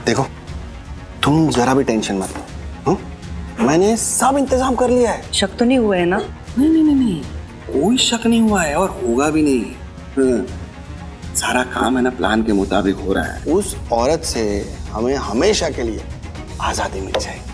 देखो तुम जरा भी टेंशन मत लो, मैंने सब इंतजाम कर लिया है। शक तो नहीं हुआ है ना? नहीं नहीं नहीं नहीं, कोई शक नहीं हुआ है और होगा भी नहीं। सारा काम है ना प्लान के मुताबिक हो रहा है। उस औरत से हमें हमेशा के लिए आजादी मिल जाएगी।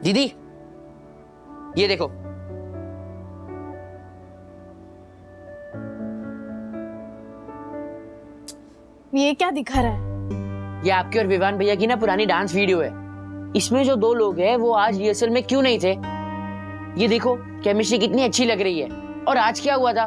दीदी ये देखो, ये क्या दिखा रहा है? ये आपके और विवान भैया की ना पुरानी डांस वीडियो है। इसमें जो दो लोग हैं वो आज रिहर्सल में क्यों नहीं थे? ये देखो केमिस्ट्री कितनी अच्छी लग रही है। और आज क्या हुआ था,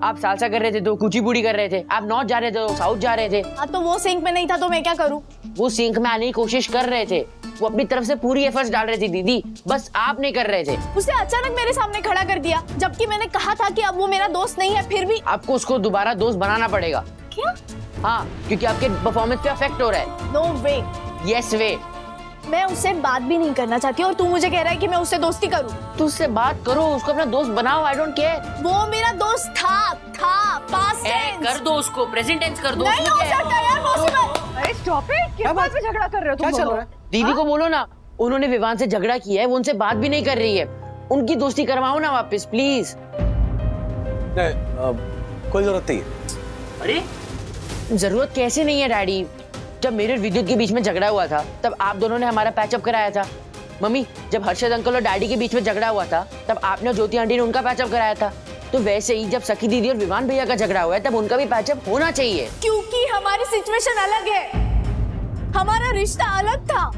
आप सालसा कर रहे थे तो कुचिपुड़ी कर रहे थे, आप नॉर्थ जा रहे थे तो साउथ जा रहे थे। हाँ तो वो सिंक में नहीं था तो मैं क्या करूँ? वो सिंक में आने की कोशिश कर रहे थे, वो अपनी तरफ से पूरी एफर्ट्स डाल रहे थे दीदी, बस आप नहीं कर रहे थे। उसने अचानक मेरे सामने खड़ा कर दिया, जबकि मैंने कहा था कि अब वो मेरा दोस्त नहीं है। फिर भी आपको उसको दोबारा दोस्त बनाना पड़ेगा। क्या? हाँ, क्योंकि आपके परफॉर्मेंस पे अफेक्ट हो रहा है। नो वे। यस वे। मैं उससे बात भी नहीं करना चाहती और तू मुझे कह रहा है कि मैं उससे दोस्ती करूं। तू उससे बात करो, उसको अपना दोस्त बनाओ, आई डोंट केयर। वो मेरा दोस्त था पास्ट टेंस। कर दो उसको, प्रेजेंट टेंस कर दो। नहीं हो सकता यार पॉसिबल। अरे स्टॉप इट, किस बात पे झगड़ा कर रहे हो तुम? क्या चल रहा है? दीदी को बोलो ना, उन्होंने विवान से झगड़ा किया है, वो उनसे बात भी नहीं कर रही है। उनकी दोस्ती करवाओ ना वापस प्लीज। नहीं, कोई जरूरत नहीं है। अरे जरूरत कैसे नहीं है डैडी? जब मेरे और विद्युत के बीच में झगड़ा हुआ था तब आप दोनों ने हमारा पैचअप कराया था। मम्मी, जब हर्षद अंकल और डैडी के बीच में झगड़ा हुआ था तब आपने और ज्योति आंटी ने उनका पैचअप कराया था। तो वैसे ही जब सखी दीदी और विवान भैया का झगड़ा हुआ है तब उनका भी पैचअप होना चाहिए। क्योंकि हमारी सिचुएशन अलग है, हमारा रिश्ता अलग था,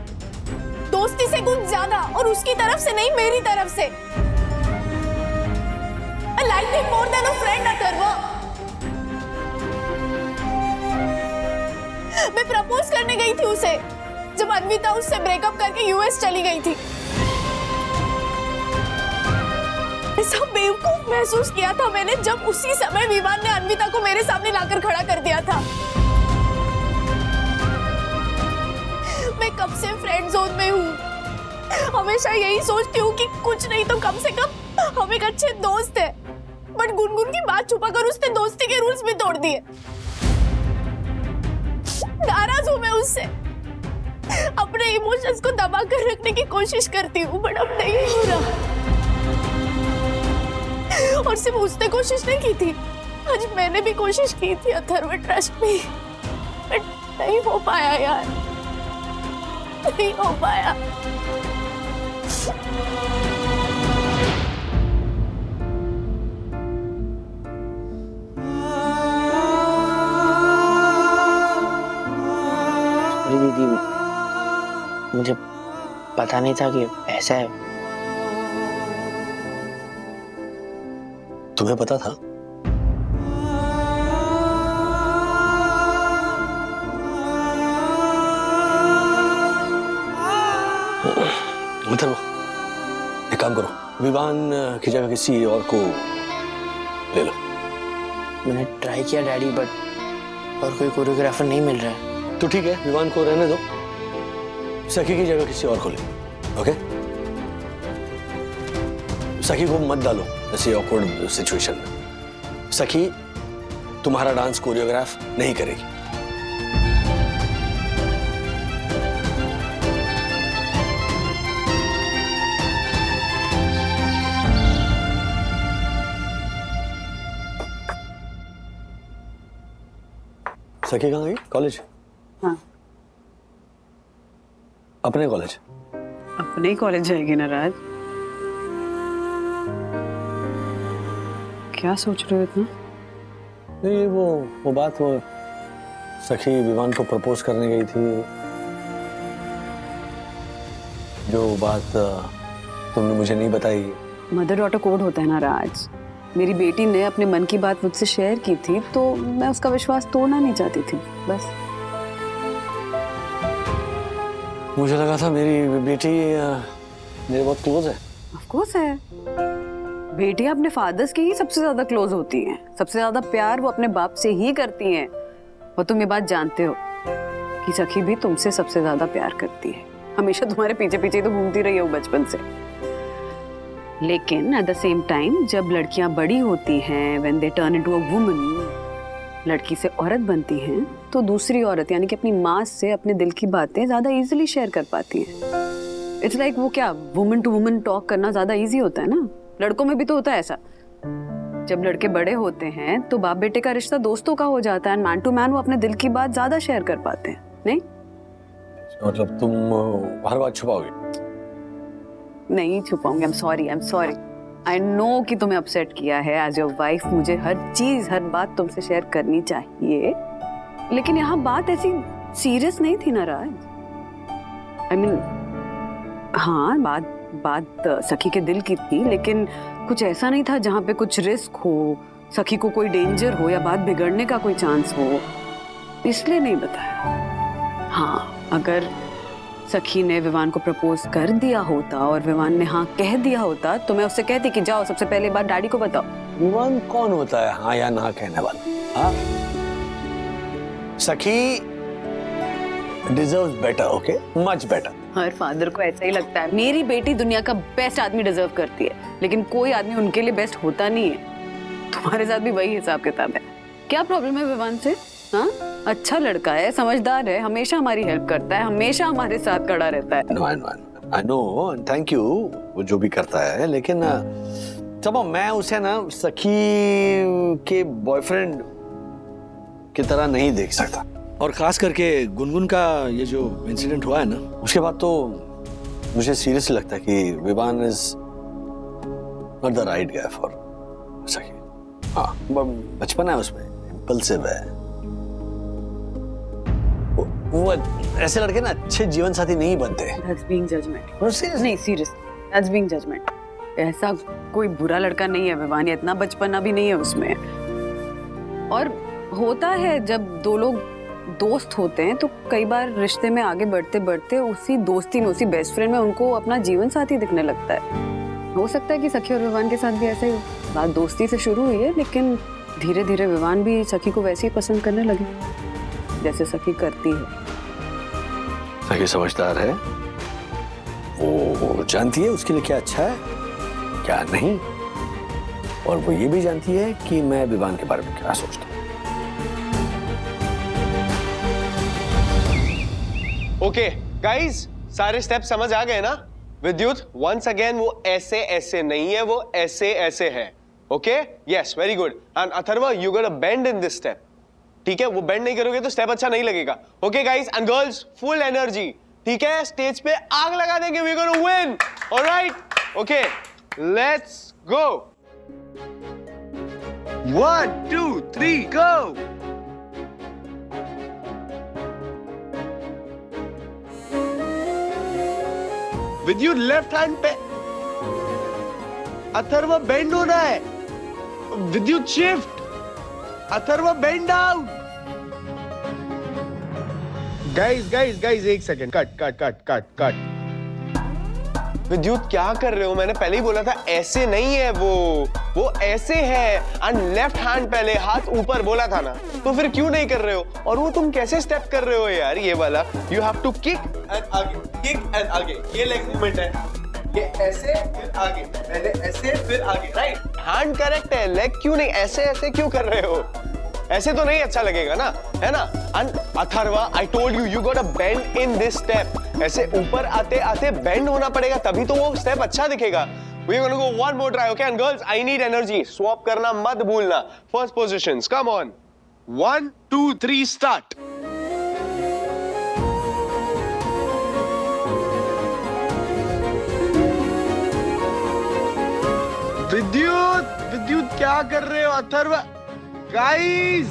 दोस्ती से कुछ ज्यादा, और उसकी तरफ से नहीं मेरी तरफ से। I liked him more than a friend, Atharva. मैं प्रपोज करने गई थी उसे जब अन्विता उससे ब्रेकअप करके यूएस चली गई थी। ऐसा बेवकूफ महसूस किया था मैंने जब उसी समय विवान ने अन्विता को मेरे सामने लाकर खड़ा कर दिया था। मैं कब से फ्रेंड जोन में हूँ, हमेशा यही सोचती हूँ कि कुछ नहीं तो कम से कम हम एक अच्छे दोस्त हैं। बट गुनगुन की बात छुपाकर उसने दोस्ती के रूल्स भी तोड़ दिए। नाराज हूँ मैं उससे, अपने इमोशंस को दबा कर रखने की कोशिश करती हूँ बट अब नहीं हो रहा। और सिर्फ उसने कोशिश नहीं की थी, आज मैंने भी कोशिश की थी अथर्व, ट्रस्ट मी, बट नहीं हो पाया यार, नहीं हो पाया। दीदी मुझे पता नहीं था कि ऐसा है। तुम्हें पता था? मतलब एक काम करो, विवान की जगह किसी और को ले लो। मैंने ट्राई किया डैडी, बट और कोई कोरियोग्राफर नहीं मिल रहा है। तो ठीक है, विवान को रहने दो, सखी की जगह किसी और को ले। ओके, सखी को मत डालो ऐसी ऑकवर्ड सिचुएशन में। सखी तुम्हारा डांस कोरियोग्राफ नहीं करेगी। सखी कहाँ गई? कॉलेज? हाँ, अपने कॉलेज? अपने ही कॉलेज जाएगी ना राज। क्या सोच रहे हो इतना? नहीं, वो बात, वो सखी विवान को प्रपोज करने गई थी, जो बात तुमने मुझे नहीं बताई। मदर डॉटर कोड होता है ना राज, मेरी बेटी ने अपने मन की बात मुझसे शेयर की थी तो मैं उसका विश्वास तोड़ना नहीं चाहती थी, बस। मुझे लगा था मेरी बेटी मेरे बहुत क्लोज है। ऑफ कोर्स है, बेटियां अपने फादर्स की ही सबसे ज्यादा क्लोज होती हैं। सबसे ज्यादा प्यार वो अपने बाप से ही करती हैं। और तुम ये बात जानते हो कि सखी भी तुमसे सबसे ज्यादा प्यार करती है। हमेशा तुम्हारे पीछे पीछे तो घूमती रही हो बचपन से। लेकिन एट द सेम टाइम जब लड़कियां बड़ी होती हैं, when they turn into a woman, लड़की से औरत बनती हैं, तो दूसरी औरत यानी कि अपनी माँ से अपने दिल की बातें ज्यादा इजीली शेयर कर पाती हैं। इट्स लाइक वो क्या, वुमन टू वुमन टॉक करना ज्यादा इजी होता है ना। लड़कों में भी तो होता है ऐसा। जब लड़के बड़े होते हैं तो बाप बेटे का रिश्ता दोस्तों का हो जाता है। मैन टू मैन वो अपने दिल की बात ज्यादा शेयर कर पाते हैं, नहीं? मतलब तुम हर बात छुपाओगे? नहीं छुपाऊंगी। I am sorry. I know कि तुम्हें अपसेट किया है। एज योर वाइफ मुझे हर चीज, हर बात तुमसे शेयर करनी चाहिए, लेकिन यहाँ बात ऐसी सीरियस नहीं थी ना राज। आई मीन, हाँ बात सखी के दिल की थी, लेकिन कुछ ऐसा नहीं था जहाँ पे कुछ रिस्क हो, सखी को कोई डेंजर हो या बात बिगड़ने का कोई चांस हो, इसलिए नहीं बताया। हाँ, अगर सखी ने विवान को प्रपोज कर दिया होता और विवान ने हाँ कह दिया होता तो मैं उससे कहती कि जाओ सबसे पहले बात डैडी को बताओ। विवान कौन होता है हाँ या ना कहने वाला? हाँ, सखी deserves better, okay, much better. Her father को ऐसा ही लगता है। मेरी बेटी दुनिया का बेस्ट आदमी डिजर्व करती है, लेकिन कोई आदमी उनके लिए बेस्ट होता नहीं है। तुम्हारे साथ भी वही हिसाब किताब है। क्या प्रॉब्लम है विवान से? हाँ, अच्छा लड़का है, समझदार है, हमेशा हमारी हेल्प करता है, हमेशा हमारे साथ खड़ा रहता है। I know, thank you, वो जो भी करता है, लेकिन जब मैं उसे ना सखी के बॉयफ्रेंड की तरह नहीं देख सकता। और खास करके गुनगुन का ये जो इंसिडेंट हुआ है ना, उसके बाद तो मुझे सीरियसली लगता है कि Vivaan is not the right guy for Sakhi. हाँ, बचपन है उसमें, इम्पल्सिव है। वो ऐसे लड़के ना अच्छे जीवन साथी नहीं बनते। That's being judgment. नहीं, सीरियस, that's being judgment. ऐसा कोई बुरा लड़का नहीं है विवान, इतना बचपना भी नहीं है उसमें। और होता है जब दो लोग दोस्त होते हैं तो कई बार रिश्ते में आगे बढ़ते बढ़ते उसी दोस्ती में, उसी बेस्ट फ्रेंड में उनको अपना जीवन साथी दिखने लगता है। हो सकता है कि सखी और विवान के साथ भी ऐसा ही हो। बात दोस्ती से शुरू हुई है, लेकिन धीरे धीरे विवान भी सखी को वैसे ही पसंद करने लगे जैसे सखी करती है। सखी समझदार है, वो जानती है उसके लिए क्या अच्छा है क्या नहीं, और वो ये भी जानती है कि मैं विवान के बारे में क्या सोचता हूँ। ओके गाइस, सारे स्टेप समझ आ गए ना? विद्युत, वंस अगेन वो ऐसे ऐसे नहीं है, वो ऐसे ऐसे है। Okay, yes, very good. And Atharva, you got a bend in this step. ठीक है, वो बेंड नहीं करोगे तो स्टेप अच्छा नहीं लगेगा। Okay guys and girls, full energy. ठीक है, स्टेज पे आग लगा देंगे, we gonna win. Alright, okay, let's go. 1 2 3 go. Vidyut left hand पे, अथर्वा बेंड होना है। Vidyut shift, Atharva bend down. Guys एक सेकंड, कट। विद्युत क्या कर रहे हो? मैंने पहले ही बोला था ऐसे नहीं है वो ऐसे है। एंड लेफ्ट हैंड पहले, हाथ ऊपर बोला था ना, तो फिर क्यों नहीं कर रहे हो? और वो तुम कैसे स्टेप कर रहे हो यार? ये वाला you have to kick and आगे, किक एंड आगे, ये लेग मूवमेंट है। ये ऐसे फिर आगे, पहले ऐसे फिर आगे, राइट? हैंड करेक्ट है, लेग क्यों नहीं? ऐसे ऐसे क्यों कर रहे हो? ऐसे तो नहीं अच्छा लगेगा ना, है ना? And Atharva, I told you, you got a bend in this step. ऐसे ऊपर आते आते बेंड होना पड़ेगा, तभी तो वो स्टेप अच्छा दिखेगा। We are going to go one more try, okay? And girls, I need energy. Swap करना मत भूलना. First positions, come on. 1 2 3 start. विद्युत क्या कर रहे हो? अथर्वा, गाइस,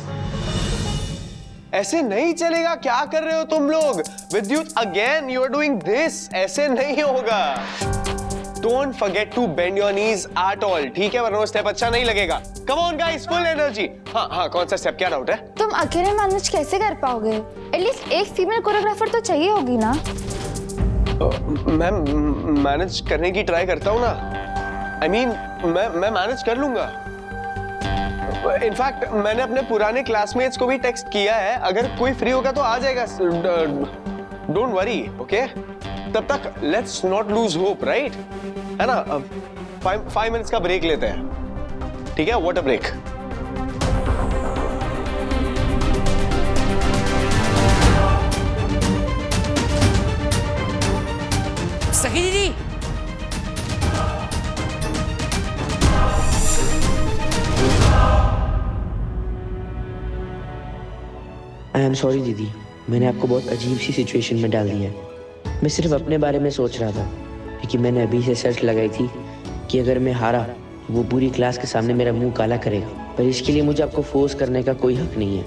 ऐसे नहीं चलेगा। क्या कर रहे हो तुम लोग? Vidyut, again you are doing this. ऐसे नहीं होगा। Don't forget to bend your knees at all, ठीक है, वरना वो स्टेप अच्छा नहीं लगेगा। Come on guys, full energy. हाँ हाँ, कौन सा स्टेप, क्या डाउट है? तुम अकेले मैनेज कैसे कर पाओगे? एटलीस्ट एक फीमेल कोरियोग्राफर तो चाहिए होगी ना? मैं मैनेज करने की ट्राई करता हूँ ना। I mean, मैं मैनेज कर लूंगा। इनफैक्ट मैंने अपने पुराने क्लासमेट्स को भी टेक्स्ट किया है, अगर कोई फ्री होगा तो आ जाएगा। Don't worry, okay? तब तक let's not lose hope, right? है ना? 5 मिनट्स का ब्रेक लेते हैं, ठीक है? What a break. सखी दीदी, आई एम सॉरी दीदी, मैंने आपको बहुत अजीब सी सिचुएशन में डाल दिया है। मैं सिर्फ अपने बारे में सोच रहा था, क्योंकि मैंने अभी से शर्त लगाई थी कि अगर मैं हारा वो पूरी क्लास के सामने मेरा मुंह काला करेगा। पर इसके लिए मुझे आपको फोर्स करने का कोई हक नहीं है,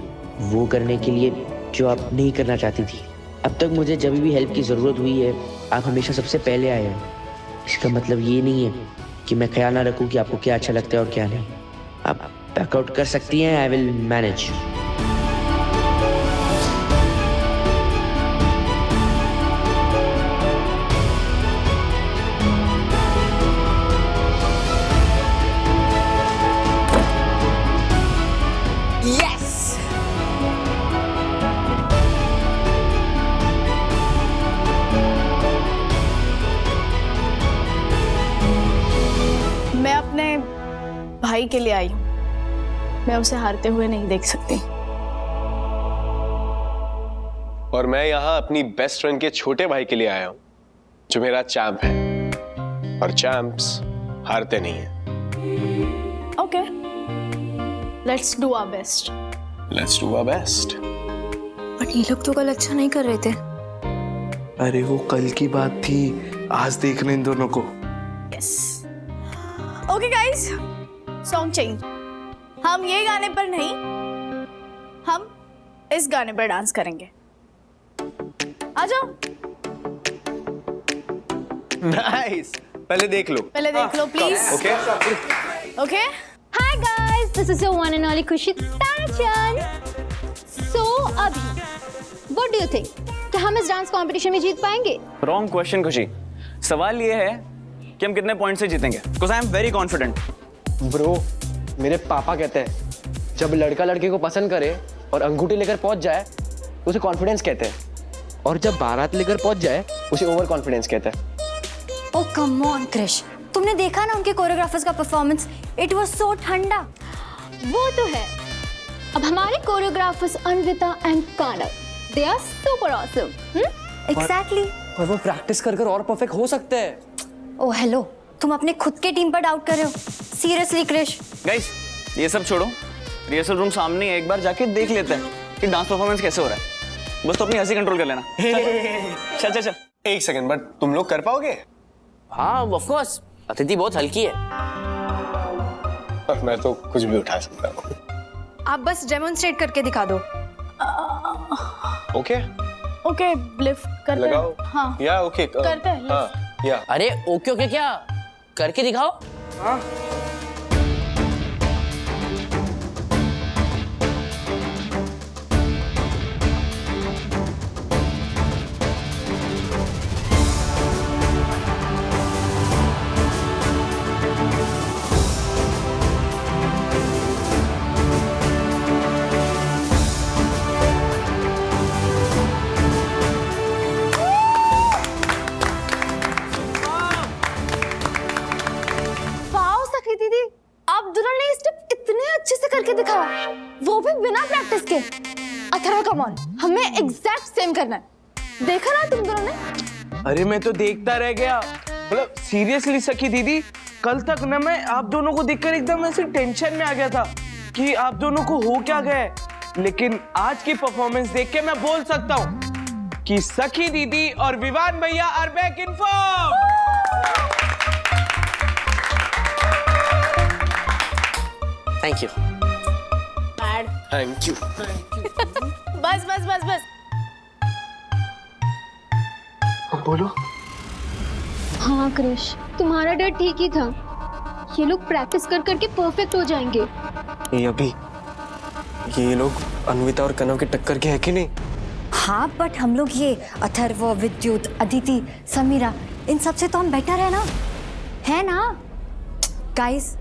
वो करने के लिए जो आप नहीं करना चाहती थी। अब तक मुझे जब भी हेल्प की ज़रूरत हुई है, आप हमेशा सबसे पहले आए हैं। इसका मतलब ये नहीं है कि मैं ख्याल ना रखूं कि आपको क्या अच्छा लगता है और क्या नहीं। आप बैकआउट कर सकती हैं, आई विल मैनेज। मैं अपने भाई के लिए आई हूँ, मैं उसे हारते हुए नहीं देख सकती। और मैं यहाँ अपनी बेस्ट फ्रेंड के छोटे भाई के लिए आया हूँ, जो मेरा चैंप है, और चैंप्स हारते नहीं हैं। Okay, let's do our best. Let's do our best. But ये लोग तो कल अच्छा नहीं कर रहे थे। अरे वो कल की बात थी, आज देखना इन दोनों को। Yes. Okay guys, song change. हम ये गाने पर नहीं, हम इस गाने पर डांस करेंगे। आ जाओ। नाइस, पहले देख लो। पहले देख लो please. Okay okay. Hi guys, this is your one and only खुशी ताराचंद। So अभी, what do you think? कि हम इस डांस कंपटीशन में जीत पाएंगे? रॉन्ग क्वेश्चन खुशी। सवाल ये है कि हम कितने पॉइंट से जीतेंगे। Because I am very confident. Bro, मेरे पापा कहते हैं जब लड़का लड़के को पसंद करे और अंगूठी लेकर पहुंच जाए उसे कॉन्फिडेंस कहते हैं, और जब बारात लेकर पहुंच जाए उसे ओवर कॉन्फिडेंस कहते हैं। Oh come on क्रिश, तुमने देखा ना उनके कोरियोग्राफर्स का परफॉर्मेंस? इट वाज सो ठंडा। वो तो है। अब हमारे choreographers Anvita and Kanav, they are super awesome. Exactly. और वो प्रैक्टिस कर और परफेक्ट हो सकते हैं। ओ हेलो, तुम अपने खुद के टीम पर डाउट कर रहे हो? सीरियसली क्रिश? गाइस, ये सब छोड़ो, रिहर्सल रूम सामने है, एक बार जाके देख लेते हैं कि डांस परफॉर्मेंस कैसे हो रहा है। बस तो अपनी हंसी कंट्रोल कर लेना। चल चल चल। एक सेकंड, बट तुम लोग कर पाओगे? हाँ ऑफ कोर्स, अतिथि बहुत हल्की है। मैं तो कुछ भी उठा सकता हूँ। आप बस डेमोन्स्ट्रेट करके दिखा दो। ओके ओके, लिफ्ट करते हैं। लगाओ। हाँ, या ओके करते हैं, हाँ या अरे ओके ओके क्या करके दिखाओ। वाओ सखी दीदी, आप दोनों ने स्टेप इतने अच्छे से करके दिखाया, वो भी बिना प्रैक्टिस के। अथर्व कम ऑन, हमें एग्जैक्ट सेम करना है। देखा ना तुम दोनों ने? अरे मैं तो देखता रह गया। मतलब सीरियसली सखी दीदी, कल तक ना मैं आप दोनों को देखकर एकदम ऐसे टेंशन में आ गया था कि आप दोनों को हो क्या गया है। लेकिन आज की परफॉर्मेंस देख के मैं बोल सकता हूँ कि सखी दीदी और विवान भैया are back in form. Thank you. Thank you. बस बस बस बस। बोलो। हाँ क्रिश, तुम्हारा डर ठीक ही था। ये लोग प्रैक्टिस कर करके परफेक्ट हो जाएंगे। ये अभी ये लोग अन्विता और कनव की टक्कर के है कि नहीं? हाँ, बट हम लोग ये अथर्व, विद्युत, अदिति, समीरा, इन सब से तो हम बेटर है ना? Guys,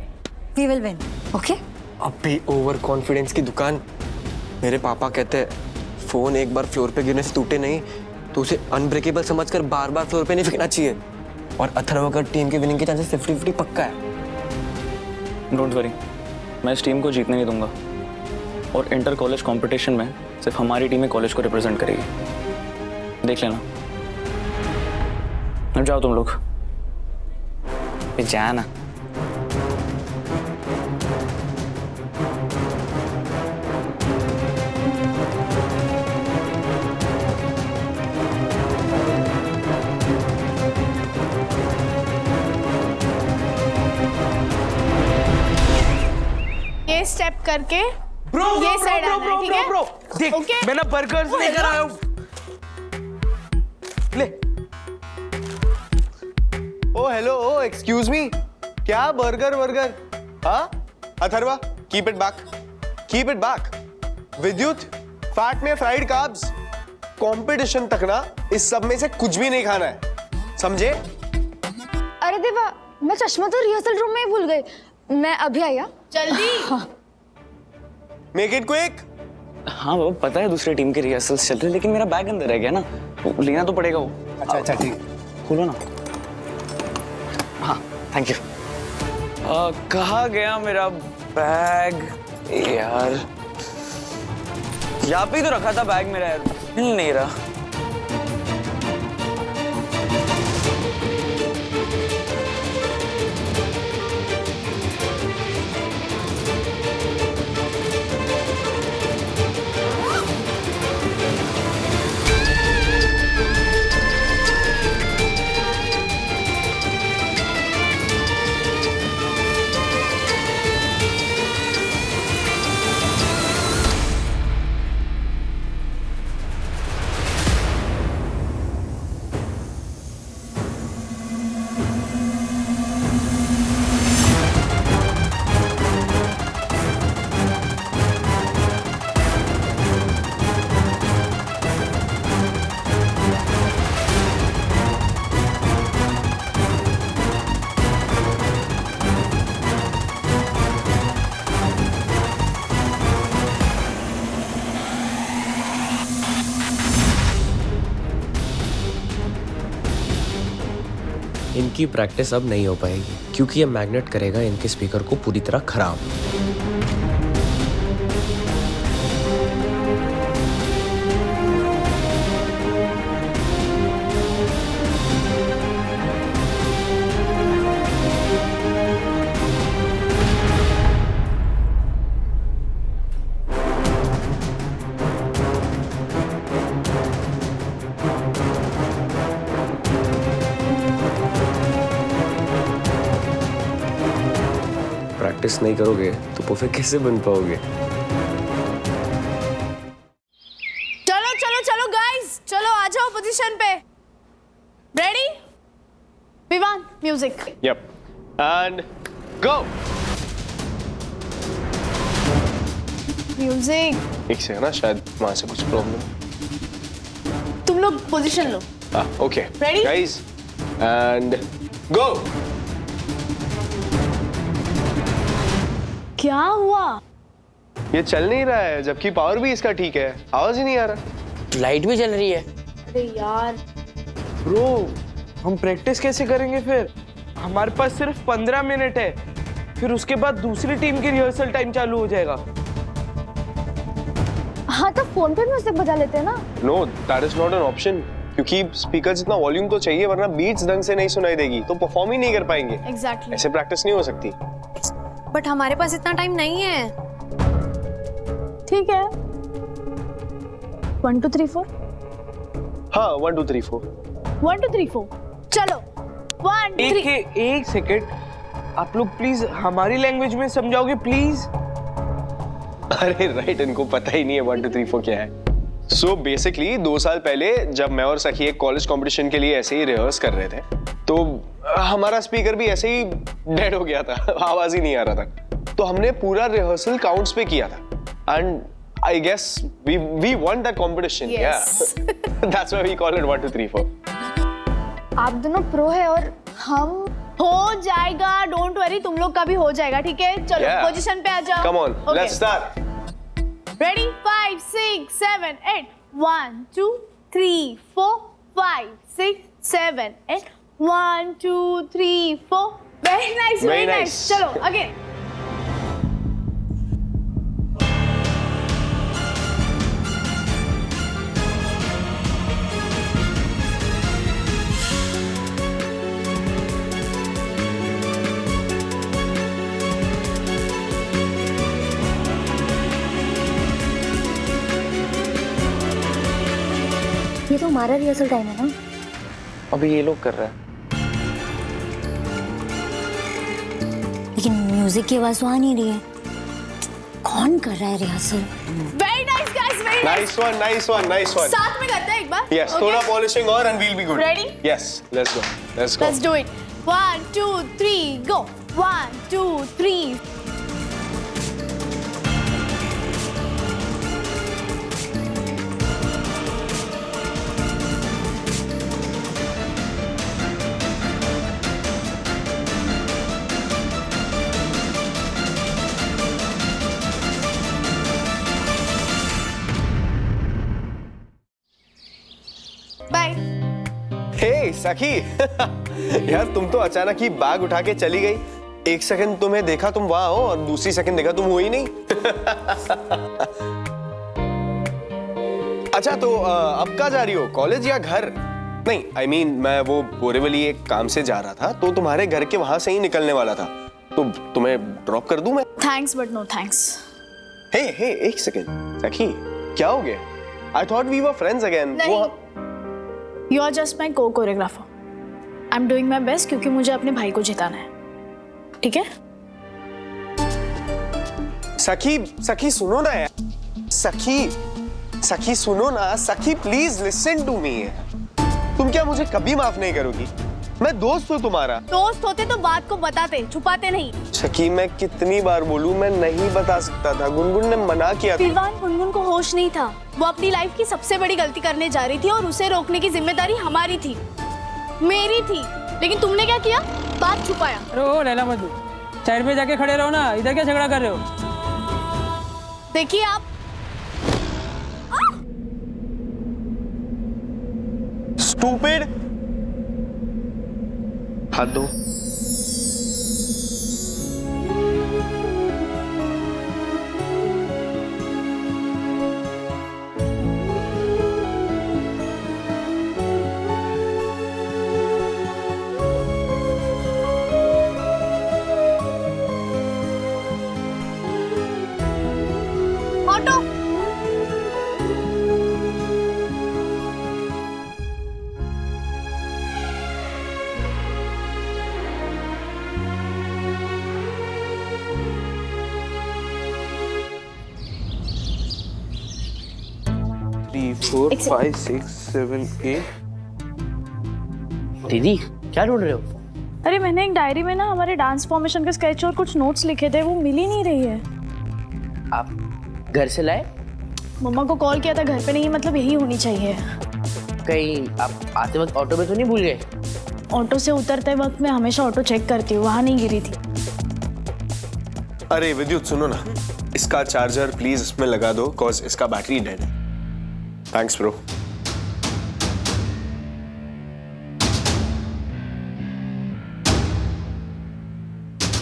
we will win, okay? अभी ओवर कॉन्फिडेंस की दुकान। मेरे पापा कहते हैं फोन एक बार फ्लोर पे गिरने से टूटे नहीं तो उसे अनब्रेकेबल समझकर बार बार फ्लोर पे नहीं फेंकना चाहिए। और अथर्व का टीम के विनिंग के चांसेस 50-50 पक्का है। डोंट वरी, मैं इस टीम को जीतने नहीं दूंगा और इंटर कॉलेज कंपटीशन में सिर्फ हमारी टीम ही कॉलेज को रिप्रेजेंट करेगी, देख लेना। अब जाओ तुम लोग, जाना। ये स्टेप करके ब्रो ये साइड आना है, ठीक है? ब्रो देख, Okay? मैं ना बर्गर्स लेकर आया हूँ। ले। ओ हेलो, ओ एक्सक्यूज मी, क्या बर्गर? हाँ अथर्वा, कीप इट बैक। विद्युत, फैट में फ्राइड कार्ब्स। कंपटीशन तक ना इस सब में से कुछ भी नहीं खाना है, समझे? अरे देवा, मैं चश्मा तो रिहर्सल रूम में ही भूल गई। मैं अभी आया। जल्दी। Make it quick. हाँ बाबा, पता है दूसरी टीम के रिहर्सल्स चल रहे, लेकिन मेरा बैग अंदर रह गया ना, वो लेना तो पड़ेगा वो। अच्छा ठीक। खोलो ना। हाँ थैंक यू। कहाँ गया मेरा बैग यार? यहाँ पे ही तो रखा था बैग मेरा यार, मिल नहीं रहा। इनकी प्रैक्टिस अब नहीं हो पाएगी क्योंकि ये मैग्नेट करेगा इनके स्पीकर को पूरी तरह खराब। प्रैक्टिस नहीं करोगे तो परफेक्ट कैसे बन पाओगे? चलो गाइस, चलो आ जाओ पोजीशन पे। Ready? Vivaan, music. Yup, and go. Music. एक सेकंड ना, शायद वहां से कुछ प्रॉब्लम। तुम लोग पोजीशन लो। Okay Ready? Guys, and go. क्या हुआ? ये चल नहीं रहा है, जबकि पावर भी इसका ठीक है, आवाज ही नहीं आ रहा। लाइट भी जल रही है। अरे यार ब्रो, हम प्रैक्टिस कैसे करेंगे फिर? हमारे पास सिर्फ 15 मिनट है, फिर उसके बाद दूसरी टीम की रिहर्सल टाइम चालू हो जाएगा। हाँ, तो फोन पे म्यूजिक बजा लेते हैं ना। No, that is not an option, क्योंकि स्पीकर जितना वॉल्यूम तो चाहिए, वरना बीट्स ढंग से नहीं सुनाई देगी तो परफॉर्म ही नहीं कर पाएंगे। एग्जैक्टली। ऐसे प्रैक्टिस नहीं हो सकती। बट हमारे पास इतना टाइम नहीं है। ठीक है, 1 2 3 4। हाँ, 1 2 3 4। 1 2 3 4। चलो 1 3। एक सेकेंड, आप लोग प्लीज हमारी लैंग्वेज में समझाओगे प्लीज? अरे राइट, इनको पता ही नहीं है 1 2 3 4 क्या है। सो बेसिकली 2 साल पहले जब मैं और सखी एक कॉलेज कंपटीशन के लिए ऐसे ही रिहर्स कर रहे थे, तो हमारा स्पीकर भी ऐसे ही डेड हो गया था, आवाज ही नहीं आ रहा था। तो हमने पूरा रिहर्सल काउंट्स पे किया था and I guess we won that competition. That's why we call it 1 2 3 4। आप दोनों प्रो है और हम हो जाएगा, डोंट वरी, तुम लोग का भी हो जाएगा, ठीक है? चलो पोजीशन पे आ जाओ। Come on, let's start. Ready 5 6 7 8 1 2 3 4 5 6 7 8 1 2 3 4। Very nice, very nice. चलो अगेन। ये तो हमारा रिहर्सल टाइम है ना? अभी ये लोग कर रहे हैं। लेकिन म्यूजिक की आवाज तो आ नहीं रही है। कौन कर रहा है rehearsal? Very nice guys, very nice. Nice one. साथ में करते हैं एक बार। यस, थोड़ा पॉलिशिंग और and will be good. Ready? Yes, let's go. Let's do it. 1 2 3 go. 1 2 3। Bye. Hey Sakhi, यार तुम तो अचानक ही बैग उठा के चली गई। एक सेकंड तुम्हें देखा तुम वहां हो और दूसरी सेकंड देखा तुम हो ही नहीं। अच्छा तो अब कहाँ जा रही हो, कॉलेज या घर? नहीं आई मीन मैं वो बोरेवली एक काम से जा रहा था तो तुम्हारे घर के वहां से ही निकलने वाला था, तो तुम्हें ड्रॉप कर दूं मैं? Thanks but no thanks. Hey एक सेकंड सखी, क्या हो गया? I thought we were friends again. You are just my co-choreographer. I'm doing my best क्योंकि मुझे अपने भाई को जिताना है, ठीक है? सखी सुनो ना यार, सखी सुनो ना, सखी प्लीज लिसन टू मी। तुम क्या मुझे कभी माफ नहीं करोगी? मैं दोस्त हूँ तुम्हारा। दोस्त होते तो बात को बताते, छुपाते नहीं। सखी मैं कितनी बार बोलूं, मैं नहीं बता सकता था, गुनगुन ने मना किया। पहलवान गुनगुन को होश नहीं था, वो अपनी लाइफ की सबसे बड़ी गलती करने जा रही थी और उसे रोकने की जिम्मेदारी हमारी थी, मेरी थी। लेकिन तुमने क्या किया? बात छुपाया। अरे लैला मजनू, साइड में जाके खड़े रहो ना, इधर क्या झगड़ा कर रहे हो? देखिए आप स्टूपिड। हाथ दो। ऑटो। फोर 5 6 7 8। दीदी क्या ढूंढ रहे हो? अरे मैंने एक डायरी में ना हमारे डांस फॉर्मेशन के स्केच और कुछ नोट्स लिखे थे, वो मिल ही नहीं रही है। आप घर से लाए? मम्मा को कॉल किया था, घर पे नहीं है, मतलब यही होनी चाहिए। कहीं आप आते वक्त ऑटो में तो नहीं भूल गए? ऑटो से उतरते वक्त मैं हमेशा ऑटो चेक करती हूँ, वहां नहीं गिरी थी। अरे विद्युत सुनो ना, इसका चार्जर प्लीज इसमें लगा दो, कॉज इसका बैटरी डेड है। Thanks bro.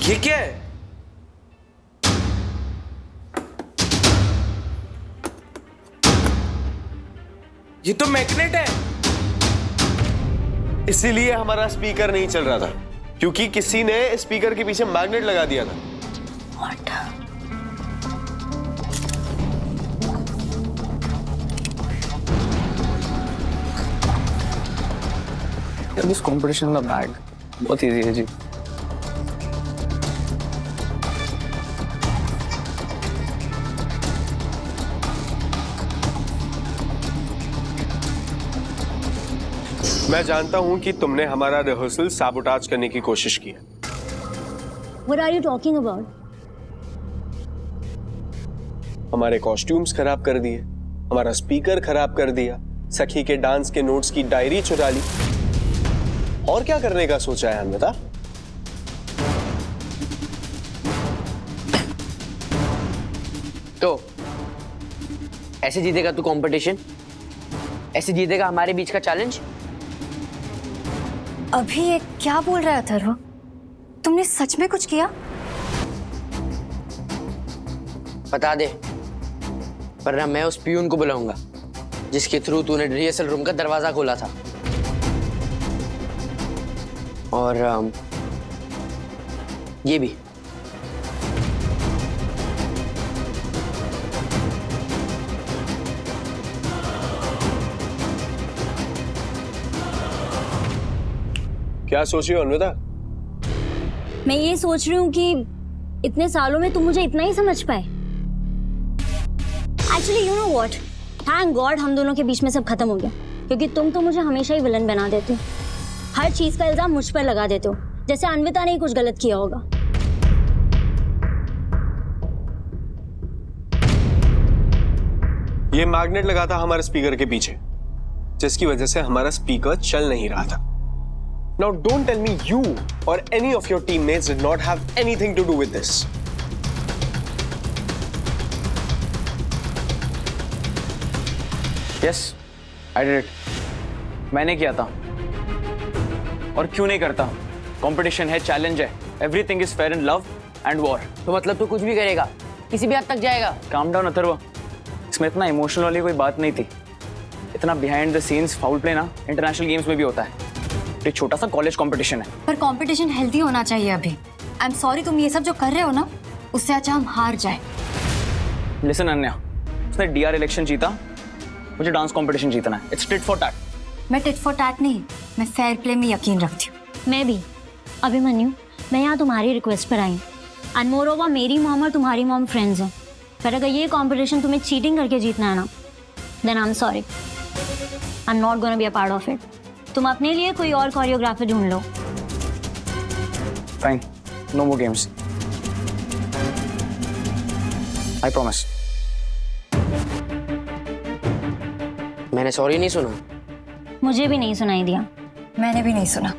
ये क्या है? ये तो मैग्नेट है। इसीलिए हमारा स्पीकर नहीं चल रहा था, क्योंकि किसी ने स्पीकर के पीछे मैग्नेट लगा दिया था। इस कंपटीशन का बैग बहुत इजी है जी। मैं जानता हूं कि तुमने हमारा रिहर्सल साबोटाज करने की कोशिश की है। What are you talking about? हमारे कॉस्ट्यूम्स खराब कर दिए, हमारा स्पीकर खराब कर दिया, सखी के डांस के नोट्स की डायरी चुरा ली। और क्या करने का सोचा है अन्विता? तो ऐसे जीतेगा तू कंपटीशन? ऐसे जीतेगा हमारे बीच का चैलेंज? अभी ये क्या बोल रहा है अथर्व? तुमने सच में कुछ किया? बता दे, वरना मैं उस पियून को बुलाऊंगा जिसके थ्रू तूने रिहर्सल रूम का दरवाजा खोला था। और ये भी। क्या सोच रही हो अन्विता? मैं ये सोच रही हूँ कि इतने सालों में तुम मुझे इतना ही समझ पाए। Actually you know what, thank God हम दोनों के बीच में सब खत्म हो गया, क्योंकि तुम तो मुझे हमेशा ही विलन बना देते हो। हर चीज का इल्जाम मुझ पर लगा देते हो, जैसे अन्विता ने ही कुछ गलत किया होगा। ये मैग्नेट लगा था हमारे स्पीकर के पीछे, जिसकी वजह से हमारा स्पीकर चल नहीं रहा था। Now don't tell me you or any of your teammates did not have anything to do with this. Yes, I did it. मैंने किया था। और क्यों नहीं करता? कंपटीशन है, चैलेंज है। Everything is fair in love and war. तो मतलब तू कुछ भी करेगा, किसी भी हद तक जाएगा? Calm down Atharva. इसमें इतना इमोशनल वाली कोई बात नहीं थी। इतना behind the scenes foul play ना इंटरनेशनल गेम्स में भी होता है। एक छोटा सा कॉलेज कंपटीशन है। पर कंपटीशन हेल्दी होना चाहिए। अभी आई एम सॉरी, तुम ये सब जो कर रहे हो ना, उससे अच्छा हम हार जाए। लिसन अन्या, उसने डीआर इलेक्शन जीता, मुझे डांस कंपटीशन जीतना है। It's tit for tat. मैं टिट फॉर टैट नहीं, मैं फेयर प्ले में यकीन रखती हूँ। मैं भी। अभिमन्यु, मैं यहाँ तुम्हारी रिक्वेस्ट पर आई हूँ। एंड मोर ओवर मेरी मॉम और तुम्हारी मॉम फ्रेंड्स हैं। पर अगर ये कंपटीशन तुम्हें चीटिंग करके जीतना है ना, then I am sorry, I am not gonna be a part of it. तुम अपने लिए कोई और कोरियोग्राफर ढूंढ लो। Fine, no more games, I promise. मैंने सॉरी नहीं सुना। मुझे भी नहीं सुनाई दिया। मैंने भी नहीं सुना।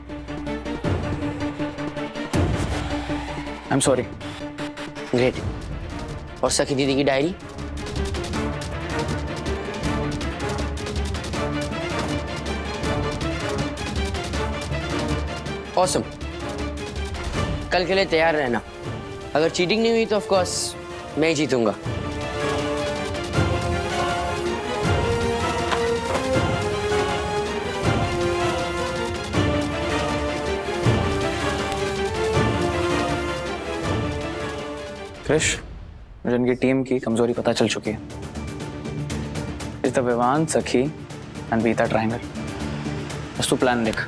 आई एम सॉरी। ग्रेट। और सखी दीदी की डायरी? ऑसम। कल के लिए तैयार रहना। अगर चीटिंग नहीं हुई तो ऑफ कोर्स मैं ही जीतूंगा। क्रिश, मुझे इनकी टीम की कमजोरी पता चल चुकी है। इस द विवान, सखी एंड बीता ट्रायंगल। बस तू प्लान लिख।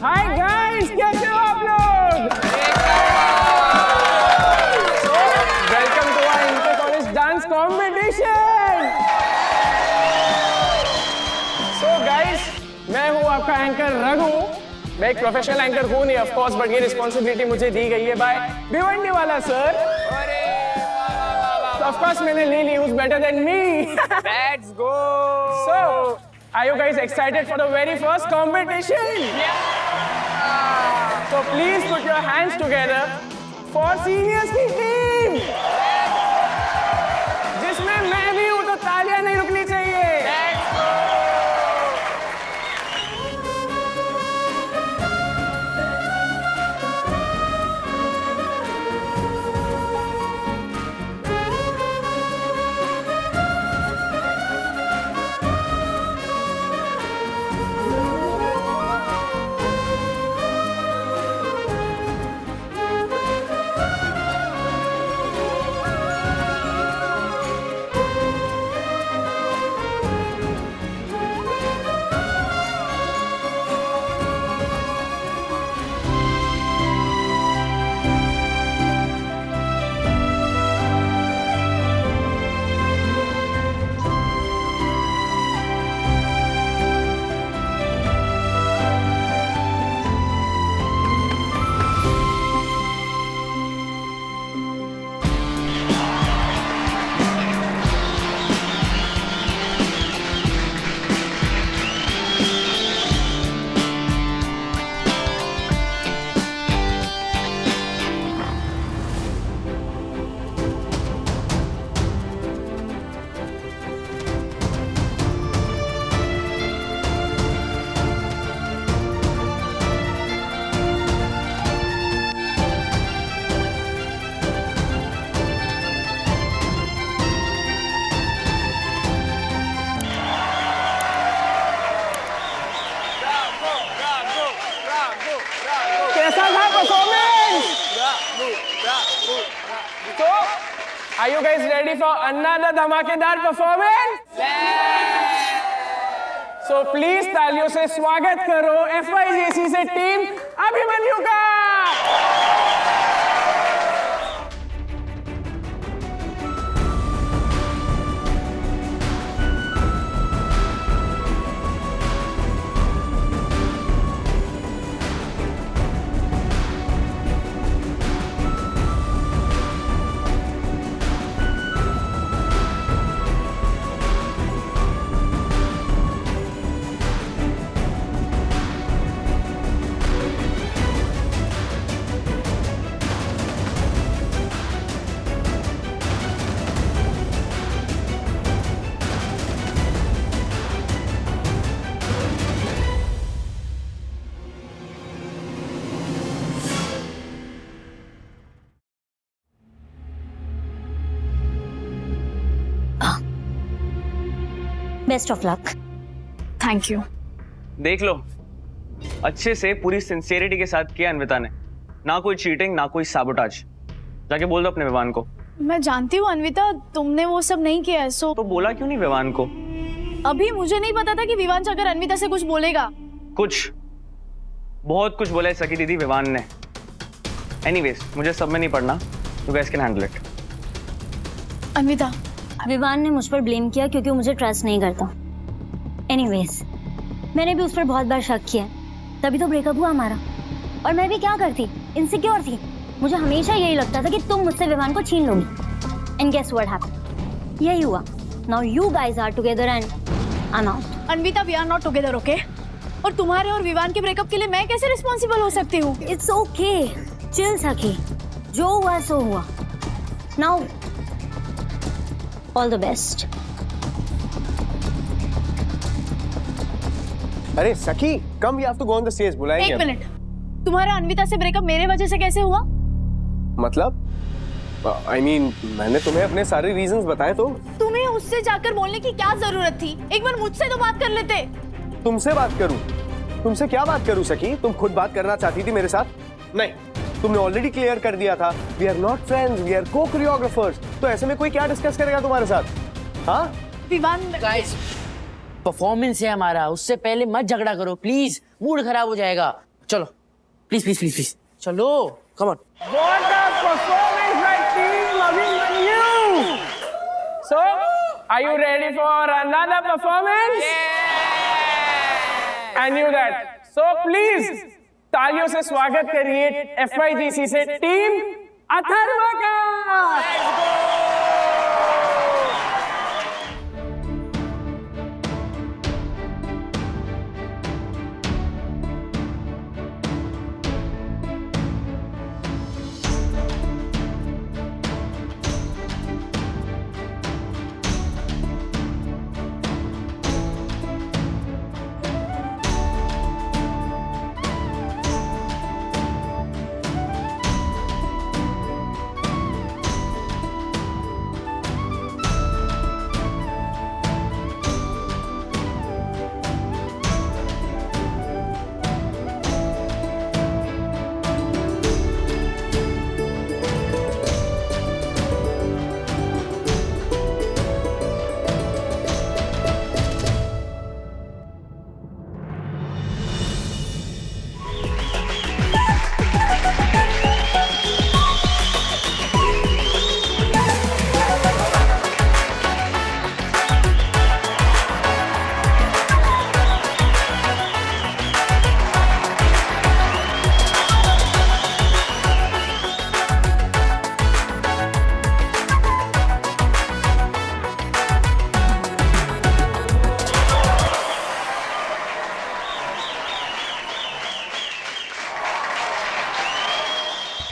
हाय गाइस, कैसे हो आप लोग? Welcome to our inter college dance competition. So guys, मैं हूं आपका एंकर रघु। मैं एक प्रोफेशनल एंकर हूं नहीं ऑफ कोर्स, बट ये रिस्पांसिबिलिटी मुझे दी गई है बाय भिवंडी वाला सर। ऑफ कोर्स मैंने ले ली, who's better than me? Let's go. So, are you guys excited for the very first competition? Yeah. So please put your hands together for seniors की team, जिसमें मैं भी हूँ, तो तालियां नहीं रुकनी चाहिए। Let's go. Are you guys ready for another धमाकेदार performance? So please तालियों से स्वागत करो FYJC से टीम अभिमन्यु का। Best of luck. Thank you. देख लो, अच्छे से पूरी सिंसियरिटी के साथ किया अन्विता ने। ना कोई चीटिंग, ना कोई सैबोटाज। जाके बोल दो अपने विवान को। मैं जानती हूँ अन्विता, तुमने वो सब नहीं किया है। सो तो बोला क्यों नहीं विवान को? अभी मुझे नहीं पता था कि विवान अगर अन्विता से कुछ बोलेगा। कुछ, बहुत कुछ बोला है सखी दीदी विवान ने। एनीवेज, मुझे सब में नहीं पढ़ना। You guys can handle it. Anvita, Vivaan ने मुझ पर ब्लेम किया क्योंकि वो मुझे ट्रस्ट नहीं करता। एनीवेज, मैंने भी उस पर बहुत बार शक किया, तभी तो ब्रेकअप हुआ हमारा। और मैं भी क्या करती, इनसिक्योर थी। मुझे हमेशा यही लगता था कि तुम मुझसे विवान को छीन लोगी। And guess what happened? यही हुआ। Now you guys are together and I am out. Anvita, we are not together, okay? और तुम्हारे और विवान के ब्रेकअप के लिए मैं कैसे रिस्पॉन्सिबल हो सकती हूँ? इट्स ओके, चिल सखी, जो हुआ सो हुआ। Now all the best. अरे Sakhi, come, we have to go on the stage. बुलाएंगे। एक मिनट, तुम्हारा अन्विता से ब्रेकअप मेरे वजह से कैसे हुआ? मतलब I mean, मैंने तुम्हें अपने सारे रीजंस बताए तो। तुम्हें उससे जाकर बोलने की क्या जरूरत थी? एक बार मुझसे तो बात कर लेते। तुमसे बात करूं? तुमसे क्या बात करूं सखी? तुम खुद बात करना चाहती थी मेरे साथ? नहीं, तुमने ऑलरेडी क्लियर कर दिया था। We are not friends, we are co choreographers. तो ऐसे में कोई क्या डिस्कस करेगा तुम्हारे साथ? हाँ विवान, गाइस, परफॉर्मेंस है हमारा, उससे पहले मत झगड़ा करो प्लीज, मूड खराब हो जाएगा। चलो प्लीज प्लीज प्लीज प्लीज, चलो come on. What a performance by Team Abhimanyu! So, are you ready for another performance? Yeah! I knew that. So please, तालियों से स्वागत करिए FYGC से टीम अथर्व का। Let's go!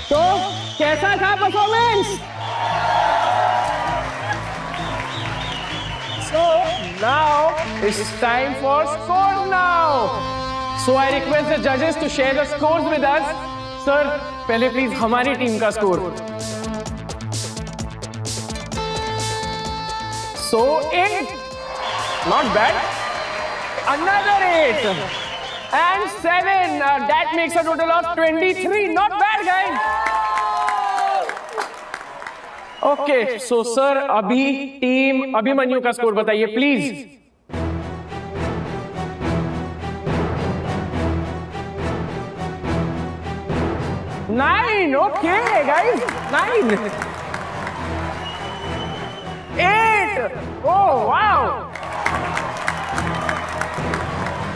तो कैसा था performance? So now it's time for scores now. So I request the judges to share the scores with us. Sir, पहले प्लीज हमारी टीम का score. So 8, not bad. Another 8 and 7. That makes a total of 23. Not bad, guys. Okay so sir अभी team Abhimanyu का score बताइए please. Nine. Okay guys 9 8। Oh wow,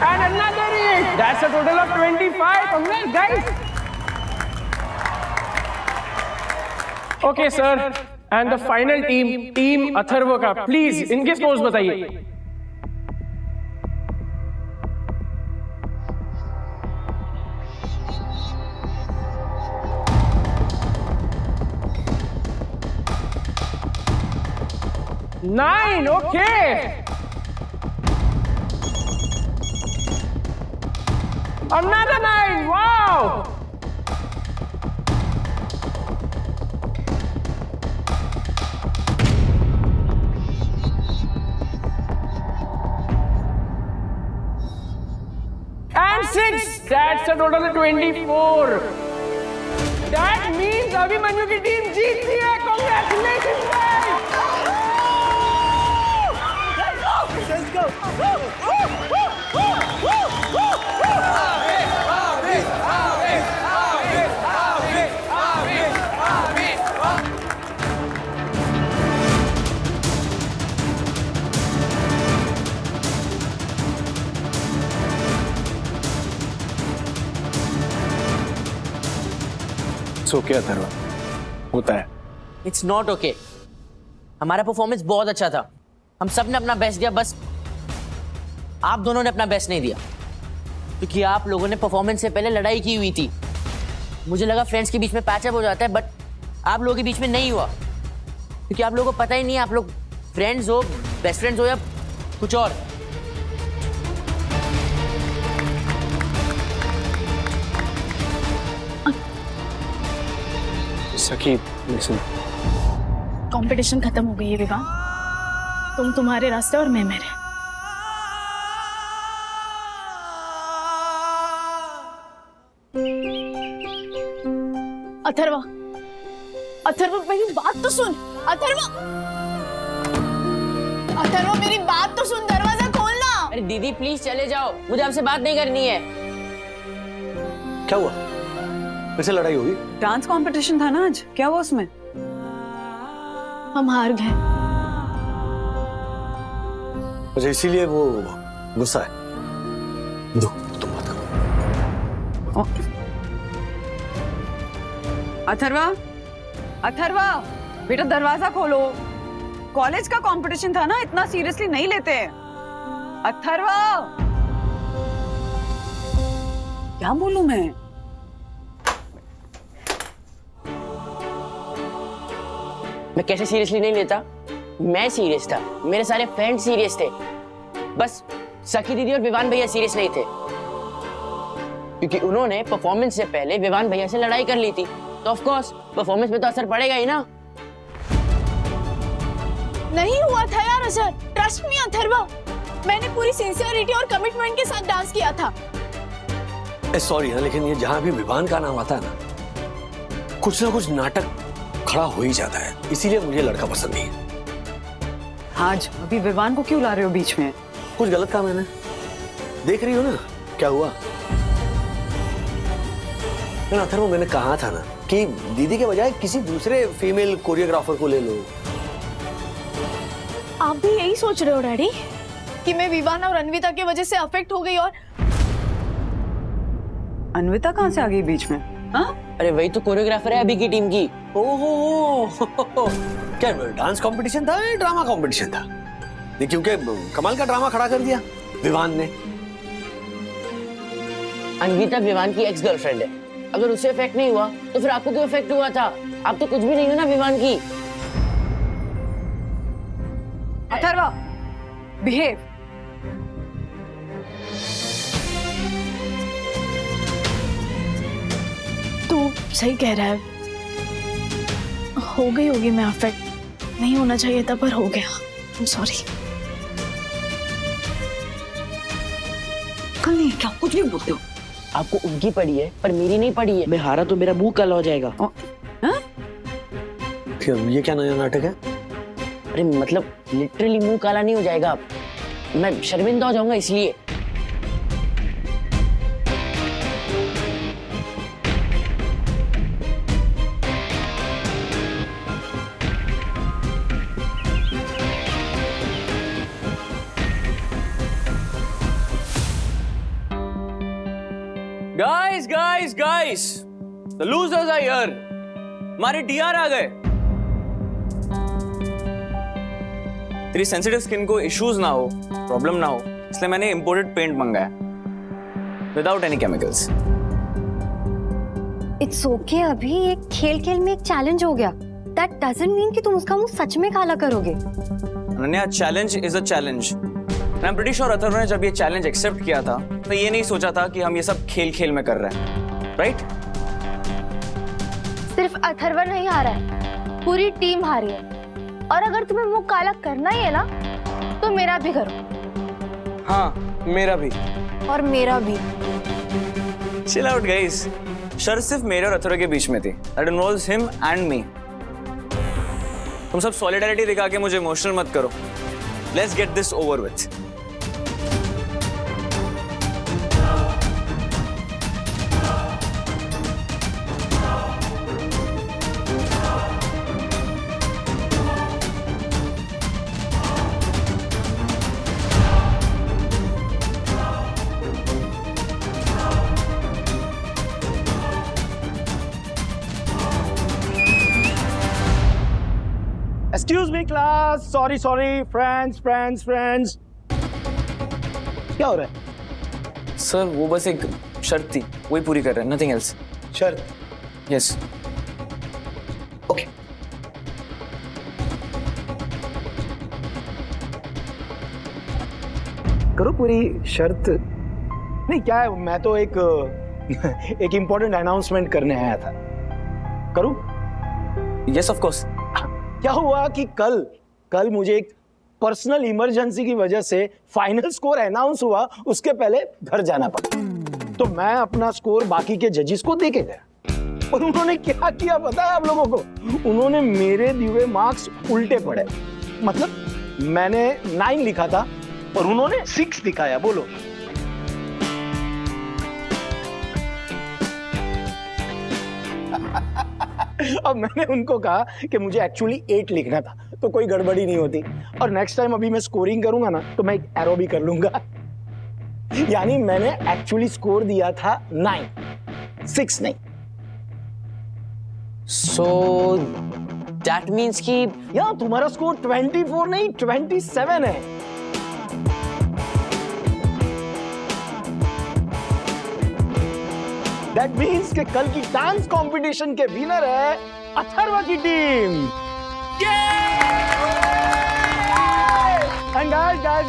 and another 8. That's a total of 25. Congrats guys. Okay sir, and the final team Atharva का please इनके scores बताइए। Nine. Okay. Another 9. Wow. And 6. That's a total of 24. That means Abhimanyu की team जीतती है। Congratulations guys. Let's go. सो क्या अथर्व, होता है। It's not okay. हमारा परफॉर्मेंस बहुत अच्छा था, हम सब ने अपना बेस्ट दिया, बस आप दोनों ने अपना बेस्ट नहीं दिया क्योंकि आप लोगों ने परफॉर्मेंस से पहले लड़ाई की हुई थी। मुझे लगा फ्रेंड्स के बीच में पैचअप हो जाता है, बट आप लोगों के बीच में नहीं हुआ क्योंकि आप लोगों को पता ही नहीं है आप लोग फ्रेंड्स हो, बेस्ट फ्रेंड्स हो या कुछ और। सखी लिसन, कंपटीशन खत्म हो गई है विवान, तुम तुम्हारे रास्ते और मैं मेरे। अथर्व, अथर्व मेरी बात तो सुन। अथर्व, अथर्व मेरी बात तो सुन, दरवाजा खोलना। अरे दीदी प्लीज चले जाओ, मुझे आपसे बात नहीं करनी है। क्या हुआ, फिर से लड़ाई होगी? डांस कंपटीशन था ना आज, क्या हुआ उसमें? हम हार गए। मुझे इसीलिए वो गुस्सा है। दो तुम बात करो। अथर्वा, अथर्वा बेटा दरवाजा खोलो। कॉलेज का कंपटीशन था ना, इतना सीरियसली नहीं लेते। अथर्वा, क्या बोलूं मैं? मैं कैसे सीरियसली नहीं लेता? मैं सीरियस था, मेरे सारे फ्रेंड सीरियस थे, बस सखी दीदी और विवान भैया सीरियस नहीं थे क्योंकि उन्होंने परफॉर्मेंस से पहले विवान भैया से लड़ाई कर ली थी, तो ऑफ कोर्स परफॉर्मेंस पे तो असर पड़ेगा ही ना। नहीं हुआ था यार असर, ट्रस्ट मी अथर्वा, मैंने पूरी सिंसियरिटी और कमिटमेंट के साथ डांस किया था। सॉरी हाँ, लेकिन ये जहां भी विवान का नाम आता है ना, कुछ ना कुछ नाटक खड़ा हो ही जाता है, इसीलिए मुझे लड़का पसंद नहीं है। आज अभी विवान को क्यों ला रहे हो बीच में? कुछ गलत काम है ना, देख रही हो ना क्या हुआ। अथर्व, मैंने कहा था ना कि दीदी के बजाय किसी दूसरे फीमेल कोरियोग्राफर को ले लो। आप भी यही सोच रहे हो डैडी कि मैं विवान और अनविता की वजह से अफेक्ट हो गई? और अनविता कहाँ से आ गई बीच में? हाँ? अरे वही तो कोरियोग्राफर है अभी की टीम की। ओहो, क्या डांस कंपटीशन था या ड्रामा कंपटीशन था? क्योंकि कमाल का ड्रामा खड़ा कर दिया विवान ने। अनविता विवान की एक्स गर्लफ्रेंड है, अगर उससे इफेक्ट नहीं हुआ तो फिर आपको क्यों इफेक्ट हुआ था? आप तो कुछ भी नहीं हो ना विवान की। अथर्वा, बिहेव। तू सही कह रहा है, हो गई होगी मैं अफेक्ट, नहीं होना चाहिए था पर हो गया। I'm sorry। कल नहीं क्या कुछ भी बोलते हो? आपको उनकी पड़ी है पर मेरी नहीं पड़ी है। मैं हारा तो मेरा मुंह काला हो जाएगा। ये क्या नया नाटक है? अरे मतलब लिटरली मुंह काला नहीं हो जाएगा, मैं शर्मिंदा हो जाऊंगा इसलिए। Guys, guys, guys! The losers are here. हमारे डीआर आ गए। तेरी सेंसिटिव स्किन को इश्यूज ना हो, प्रॉब्लम ना हो, इसलिए मैंने इंपोर्टेड पेंट मंगाया without any chemicals. It's okay अभी, एक खेल खेल में एक चैलेंज हो गया। दैट डजंट मीन कि तुम उसका मुंह सच में काला करोगे। Ananya, challenge is a challenge. I am pretty sure Atharva ने जब ये चैलेंज एक्सेप्ट किया था तो ये नहीं सोचा था कि हम ये सब खेल खेल में कर रहे हैं, राइट? सिर्फ अथर्व नहीं हारा है, पूरी टीम हारी है। और अगर तुम्हें मुंह काला करना ही है ना तो मेरा भी करो। हाँ, मेरा भी। और मेरा भी। चिल आउट गाइस, शर्त सिर्फ मेरे और अथर्व के बीच में थी। That involves him and me. तुम सब सॉलिडारिटी दिखा के मुझे इमोशनल मत करो। Let's get this over with. Excuse me class, sorry, friends. क्या हो रहा है? सर वो बस एक शर्त थी, वही पूरी कर रहे हैं, नथिंग एल्स। शर्त? यस। ओके। करो पूरी शर्त। नहीं क्या है, मैं तो एक इम्पोर्टेंट अनाउंसमेंट करने आया था। करूं? Yes of course. क्या हुआ कि कल मुझे एक पर्सनल इमरजेंसी की वजह से फाइनल स्कोर अनाउंस हुआ, उसके पहले घर जाना पड़ा। तो मैं अपना स्कोर बाकी के जजेस को देके गया और उन्होंने क्या किया पता है आप लोगों को? उन्होंने मेरे दिए हुए मार्क्स उल्टे पढ़े। मतलब मैंने 9 लिखा था और उन्होंने 6 दिखाया। बोलो। अब मैंने उनको कहा कि मुझे एक्चुअली 8 लिखना था, तो कोई गड़बड़ी नहीं होती। और नेक्स्ट टाइम अभी मैं स्कोरिंग करूंगा ना तो मैं एक एरो भी कर लूंगा। यानी मैंने एक्चुअली स्कोर दिया था 9, 6 नहीं। सो दैट मीन्स कि यार तुम्हारा स्कोर 24 नहीं 27 है। दैट मीन्स कि कल की डांस कंपटीशन के विनर है अथर्व की टीम। एंड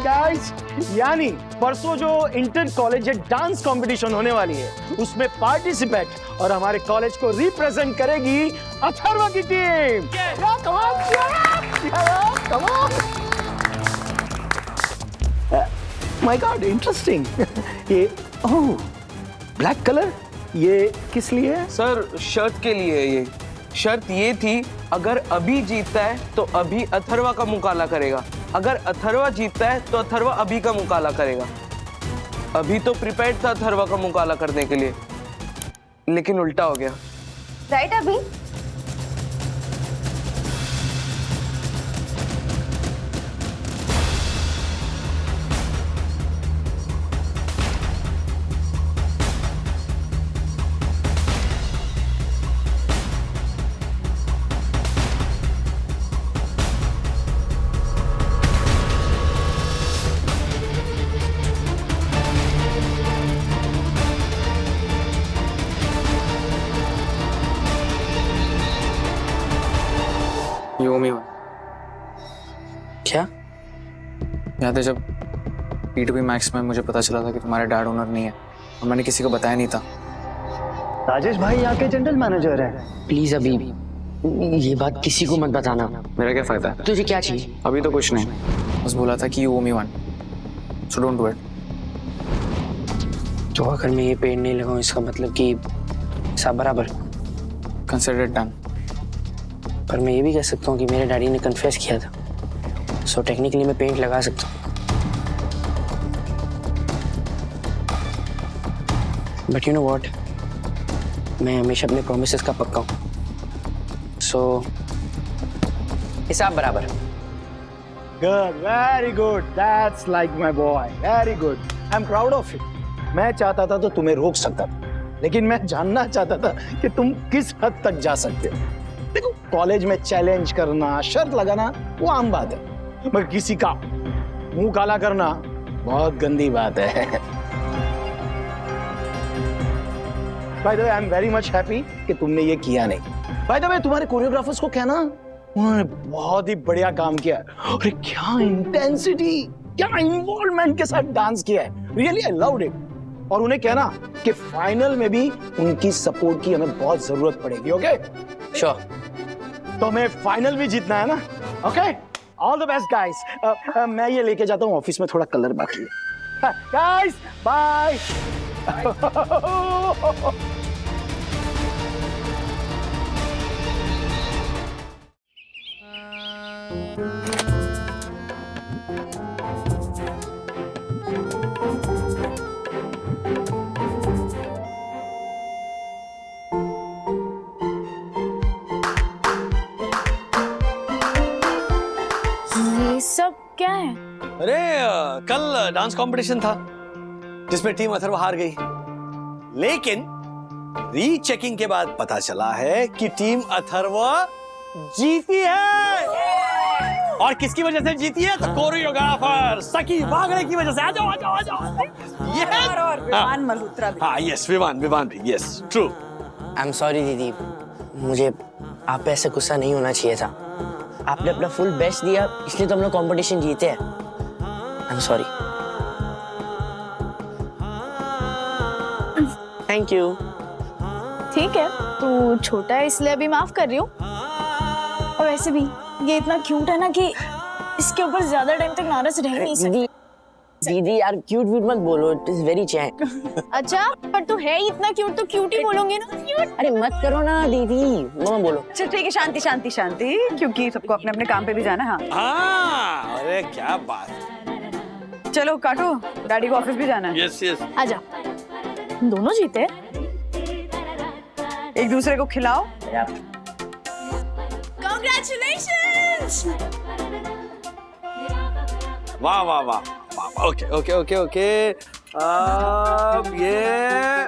गाइस, यानी परसों जो इंटर कॉलेज डांस कंपटीशन होने वाली है उसमें पार्टिसिपेट और हमारे कॉलेज को रिप्रेजेंट करेगी अथर्व की team. Come on. My God, interesting. ये ओह ब्लैक कलर, ये किस लिए है? सर शर्त के लिए है ये। शर्त ये थी, अगर अभी जीतता है तो अभी अथर्वा का मुकाला करेगा, अगर अथर्वा जीतता है तो अथर्वा अभी का मुकाला करेगा। अभी तो प्रिपेयर्ड था अथर्वा का मुकाला करने के लिए, लेकिन उल्टा हो गया। राइट अभी? क्या याद है जब P2P मैक्स में मुझे पता चला था कि तुम्हारे डैड ओनर नहीं है और मैंने किसी को बताया नहीं था? राजेश भाई यहाँ के जनरल मैनेजर है। प्लीज अभी ये बात किसी को मत बताना। मेरा क्या फायदा? तुझे क्या चाहिए? अभी तो कुछ नहीं, बस बोला था कि you owe me one, so don't do it. तो अगर मैं ये पेड़ नहीं लगाऊं इसका मतलब कि सब बराबर? Consider it done. पर मैं ये भी कह सकता हूँ कि मेरे डैडी ने कन्फेस किया था, सो टेक्निकली मैं पेंट लगा सकता हूँ। बट यू नो व्हाट, मैं हमेशा अपने प्रोमिसेस का पक्का हूँ, सो हिसाब बराबर। Good, very good. That's like my boy. Very good. I'm proud of you. मैं चाहता था तो तुम्हें रोक सकता था, लेकिन मैं जानना चाहता था कि तुम किस हद तक जा सकते हो। देखो, कॉलेज में चैलेंज करना, शर्त लगाना वो आम बात है, मगर किसी का मुंह काला करना बहुत गंदी बात है। By the way, I'm very much happy कि तुमने ये किया नहीं। By the way, तुम्हारे कोरियोग्राफर्स को कहना, उन्होंने बहुत ही बढ़िया काम किया है। अरे क्या इंटेंसिटी, क्या इन्वॉल्वमेंट के साथ डांस किया है। Really I loved it. और उन्हें कहना कि फाइनल में भी उनकी सपोर्ट की हमें बहुत जरूरत पड़ेगी। Okay sure. तो हमें फाइनल भी जीतना है ना। Okay, all the best guys. मैं ये लेके जाता हूँ ऑफिस में, थोड़ा कलर बाकी है। Guys bye. ये सब क्या है? अरे कल डांस कंपटीशन था जिसमें टीम अथर्व हार गई, लेकिन रीचेकिंग के बाद पता चला है कि टीम अथर्व जीती है। और किसकी वजह से जीती है? तो कोरियोग्राफर सखी वागड़े की वजह से। आ जाओ आ जाओ आ जाओ। ये और विवान मल्होत्रा भी। हाँ यस, विवान भी, yes true. I am sorry दीदी, मुझे आप पे ऐसे गुस्सा नहीं होना चाहिए था। आपने अपना फुल बेस्ट दिया, इसलिए तो हम लोग कंपटीशन जीते हैं। आई एम सॉरी। Thank you. ठीक है, तू छोटा है इसलिए अभी माफ कर रही हूँ। और वैसे भी ये इतना क्यूट है ना कि इसके ऊपर ज्यादा टाइम तक नाराज रह नहीं सकती। दीदी यार क्यूट व्यूट मत बोलो, इट इज वेरी चैट। अच्छा, पर तू है इतना क्यूट तो क्यूट ही बोलोगे ना। क्यूट। अरे मत करो ना दीदी, मम्मा बोलो। अच्छा ठीक है, शांति शांति शांति, क्योंकि सबको अपने अपने काम पे भी जाना है। हाँ अरे क्या बात। चलो काटो, डैडी को ऑफिस भी जाना है। Yes yes. आजा, दोनों जीते। एक दूसरे को खिलाओ। Congratulations! वाह वाह वाह वाह। Okay okay okay okay. अब ये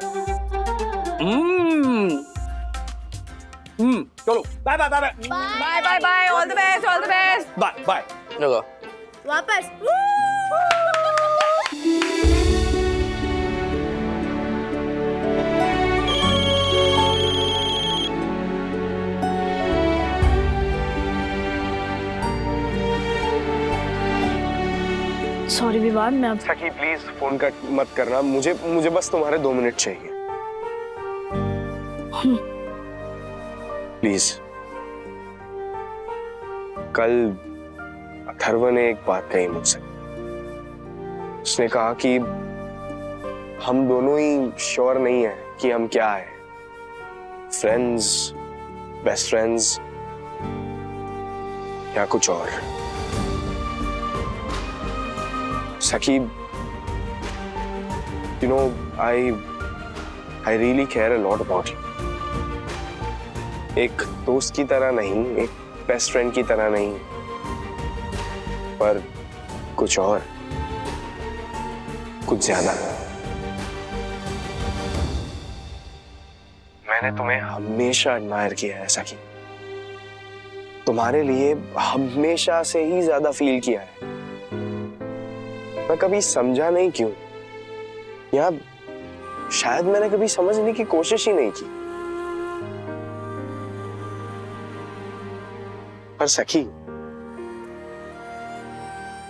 चलो bye bye bye bye bye bye bye, all the best, all the best. Bye bye. रुको, वापस। सॉरी विवान, मैं अब सखी प्लीज फोन कट मत करना, मुझे बस तुम्हारे 2 मिनट चाहिए प्लीज। कल अथर्व ने एक बात कही मुझसे। उसने कहा कि हम दोनों ही श्योर नहीं है कि हम क्या है, फ्रेंड्स, बेस्ट फ्रेंड्स या कुछ और। Saki, you know, I really care a lot about you. एक दोस्त की तरह नहीं, एक बेस्ट फ्रेंड की तरह नहीं, पर कुछ और, कुछ ज्यादा। मैंने तुम्हें हमेशा एडमायर किया है सखी, तुम्हारे लिए हमेशा से ही ज्यादा फील किया है। मैं कभी समझा नहीं क्यों, या शायद मैंने कभी समझने की कोशिश ही नहीं की। पर सखी,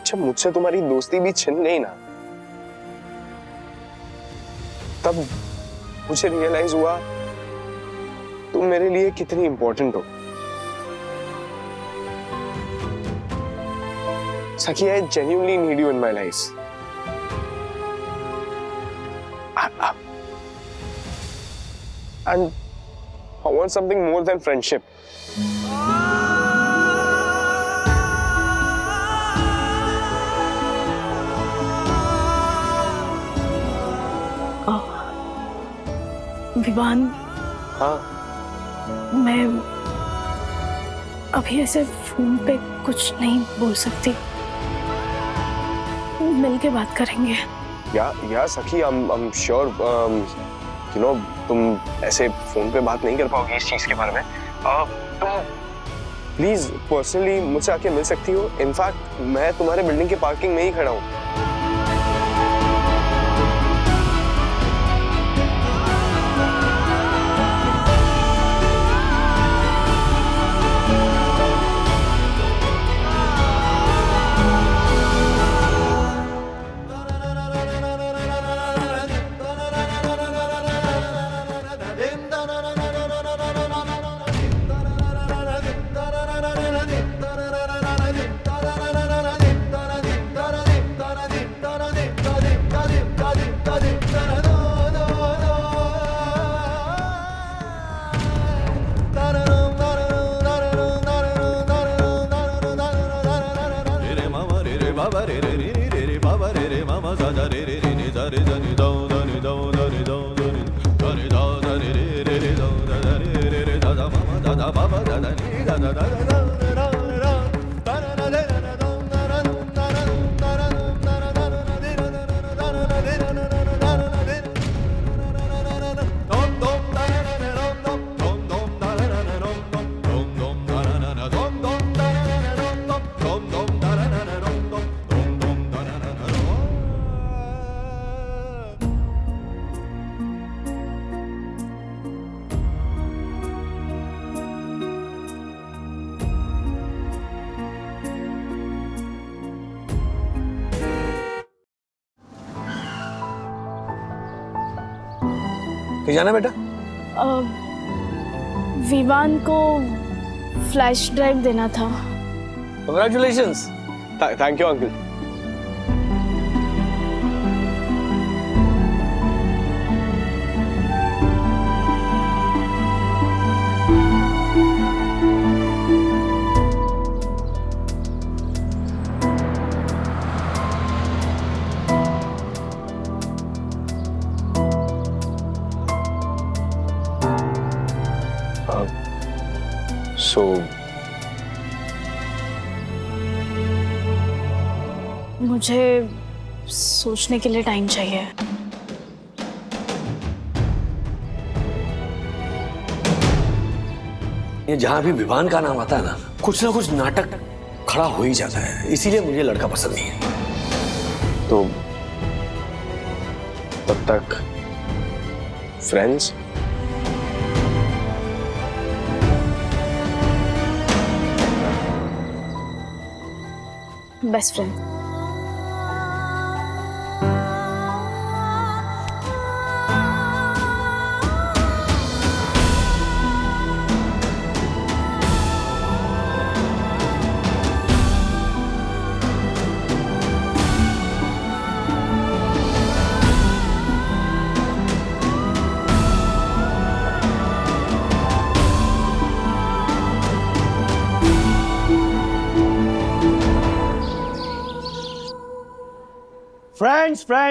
जब मुझसे तुम्हारी दोस्ती भी छिन गई ना, तब मुझे रियलाइज हुआ तुम मेरे लिए कितनी इंपॉर्टेंट हो। Saki, I genuinely need you in my life. And I want something more than friendship. Vivaan, हाँ मैं अभी ऐसे फोन पे कुछ नहीं बोल सकती, मिल के बात करेंगे। या सखी, I'm sure you know तुम ऐसे फोन पे बात नहीं कर पाओगी इस चीज के बारे में। तुम प्लीज पर्सनली मुझसे आके मिल सकती हो। इनफैक्ट मैं तुम्हारे बिल्डिंग के पार्किंग में ही खड़ा हूँ। कहीं जाना बेटा? विवान को फ्लैश ड्राइव देना था। Congratulations. Thank you uncle. So मुझे सोचने के लिए टाइम चाहिए। ये जहां भी विवान का नाम आता है ना कुछ नाटक खड़ा हो ही जाता है, इसीलिए मुझे लड़का पसंद नहीं है। तो तब तक friends? Best friend.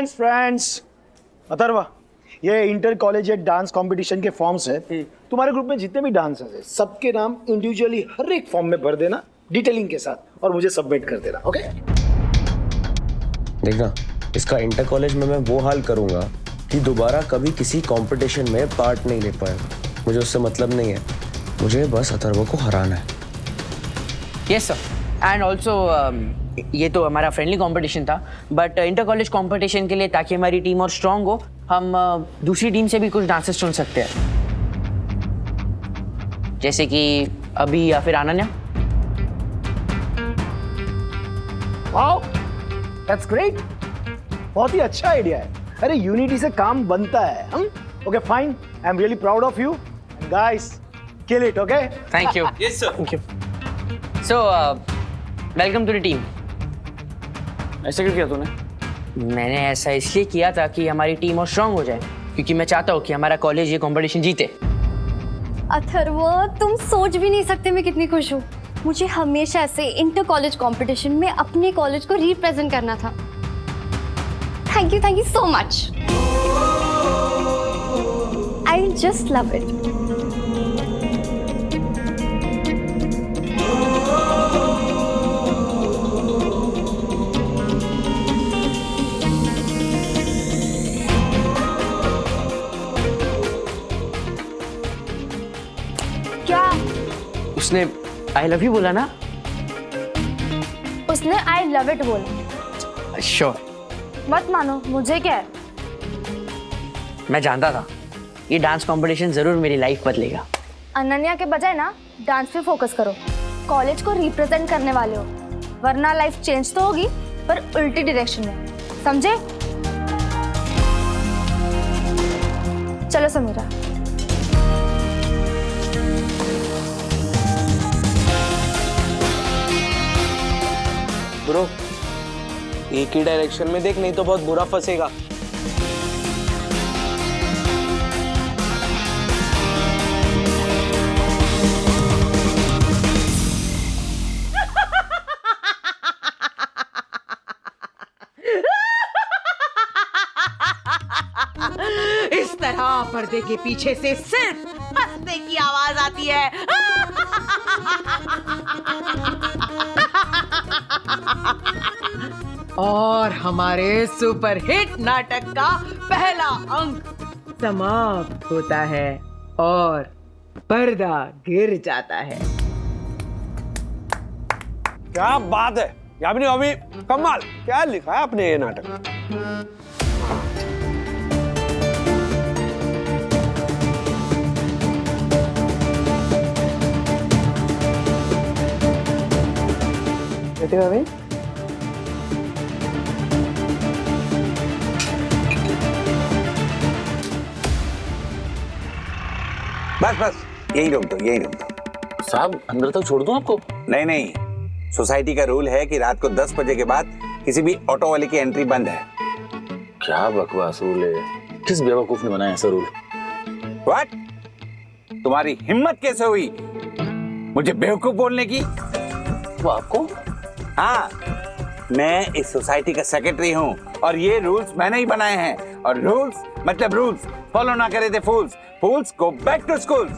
Friends Atharva, ये इंटर कॉलेजिएट डांस कंपटीशन के फॉर्म्स हैं। तुम्हारे ग्रुप में जितने भी डांसर्स हैं सबके नाम इंडिविजुअली हर एक फॉर्म में भर देना डिटेलिंग के साथ, और मुझे सबमिट कर देना। ओके? देखना, इसका इंटर कॉलेज में मैं वो हाल करूंगा कि दोबारा कभी किसी कंपटीशन में पार्ट नहीं ले पाएगा। मुझे उससे मतलब नहीं है, मुझे बस अथर्वा को हराना है। Yes sir. एंड ऑल्सो ये तो हमारा फ्रेंडली कंपटीशन था, बट इंटर कॉलेज कंपटीशन के लिए ताकि हमारी टीम और स्ट्रांग हो, हम दूसरी टीम से भी कुछ डांसर्स चुन सकते हैं, जैसे कि अभी या फिर अनन्या। Wow, that's great. बहुत ही अच्छा आइडिया है। अरे यूनिटी से काम बनता है। Okay fine, I am really proud of you guys, kill it. Okay, thank you. Yes sir. Thank you. So welcome to the team. ऐसे क्यों किया तूने? मैंने ऐसा इसलिए किया था कि हमारी टीम और स्ट्रांग हो जाए, क्योंकि मैं चाहता हूँ कि हमारा कॉलेज ये कंपटीशन जीते। अथर्वा, तुम सोच भी नहीं सकते मैं कितनी खुश हूँ। मुझे हमेशा से इंटर कॉलेज कंपटीशन में अपने कॉलेज को रिप्रेजेंट करना था। Thank you so much. I just love it. क्या? उसने आई लव यू बोला ना? उसने आई लव इट बोला। श्योर। मत मानो, मुझे क्या है। मैं जानता था ये डांस कंपटीशन जरूर मेरी लाइफ बदलेगा। अनन्या के बजाय ना डांस पे फोकस करो। कॉलेज को रिप्रेजेंट करने वाले हो, वरना लाइफ चेंज तो होगी पर उल्टी डायरेक्शन में, समझे? चलो समीरा। ब्रो एक ही डायरेक्शन में देख, नहीं तो बहुत बुरा फंसेगा। इस तरह पर्दे के पीछे से सिर्फ हंसने की आवाज आती है। और हमारे सुपरहिट नाटक का पहला अंक समाप्त होता है और पर्दा गिर जाता है। क्या बात है यामिनी भाभी, कमाल। क्या लिखा है आपने ये नाटक? भाभी बस बस यही रोक दो, यही रोक दो। साहब अंदर तक छोड़ दूं आपको? नहीं नहीं, सोसाइटी का रूल है कि रात को 10 बजे के बाद किसी भी ऑटो वाले की एंट्री बंद है। क्या बकवास रूल है, किस बेवकूफ ने बनाया ऐसा रूल? व्हाट? तुम्हारी हिम्मत कैसे हुई मुझे बेवकूफ बोलने की? वो आपको? हाँ, मैं इस सोसाइटी का सेक्रेटरी हूँ और ये रूल्स मैंने ही बनाए हैं। और रूल्स मतलब रूल्स, फॉलो ना करे थे fools. Fools go back to schools.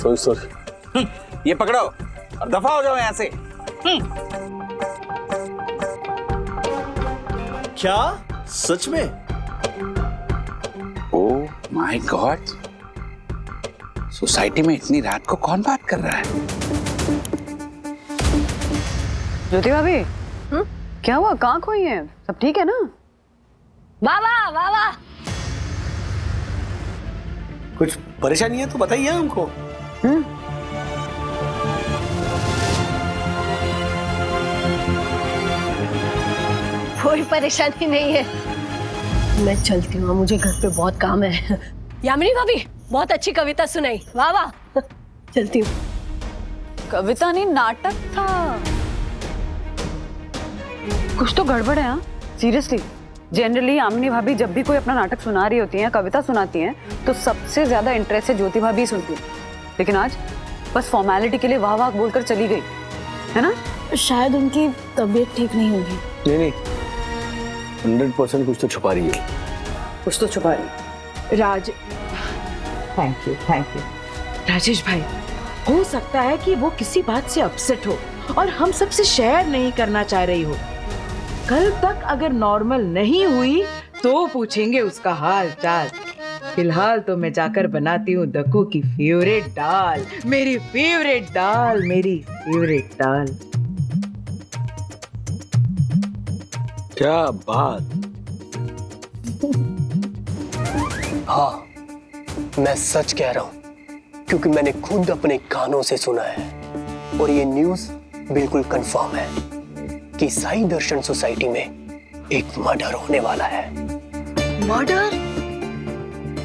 Sorry sorry. ये पकड़ो और दफा हो जाओ यहाँ से। क्या सच में? ओह माय गॉड, सोसाइटी में इतनी रात को कौन बात कर रहा है? ज्योति भाभी, क्या हुआ? कहाँ खोई है? सब ठीक है ना? वाह वाह वाह वाह। कुछ परेशानी है तो बताइए हमको। कोई परेशानी नहीं है, मैं चलती हूँ, मुझे घर पे बहुत काम है। यामिनी भाभी बहुत अच्छी कविता सुनाई, वाह वाह। चलती हूँ। कविता नहीं, नाटक था। कुछ तो गड़बड़ है। हाँ सीरियसली, जनरली यामिनी भाभी जब भी कोई अपना नाटक सुना रही होती हैं, कविता सुनाती हैं, तो सबसे ज्यादा इंटरेस्ट से ज्योति भाभी सुनती है। लेकिन आज बस फॉर्मेलिटी के लिए वाह वाह बोलकर चली गई, है ना? शायद उनकी तबीयत ठीक नहीं होगी। नहीं, 100% कुछ तो छुपा रही है। कुछ तो छुपा रही। राज, थैंक यू राजेश भाई, हो सकता है कि वो किसी बात से अपसेट हो और हम सबसे शेयर नहीं करना चाह रही हो। कल तक अगर नॉर्मल नहीं हुई तो पूछेंगे उसका हाल चाल। फिलहाल तो मैं जाकर बनाती हूँ दक्कू की फेवरेट दाल, मेरी फेवरेट दाल, मेरी फेवरेट दाल। क्या बात। हाँ, मैं सच कह रहा हूँ क्योंकि मैंने खुद अपने कानों से सुना है और ये न्यूज़ बिल्कुल कंफर्म है कि साई दर्शन सोसाइटी में एक मर्डर होने वाला है। मर्डर?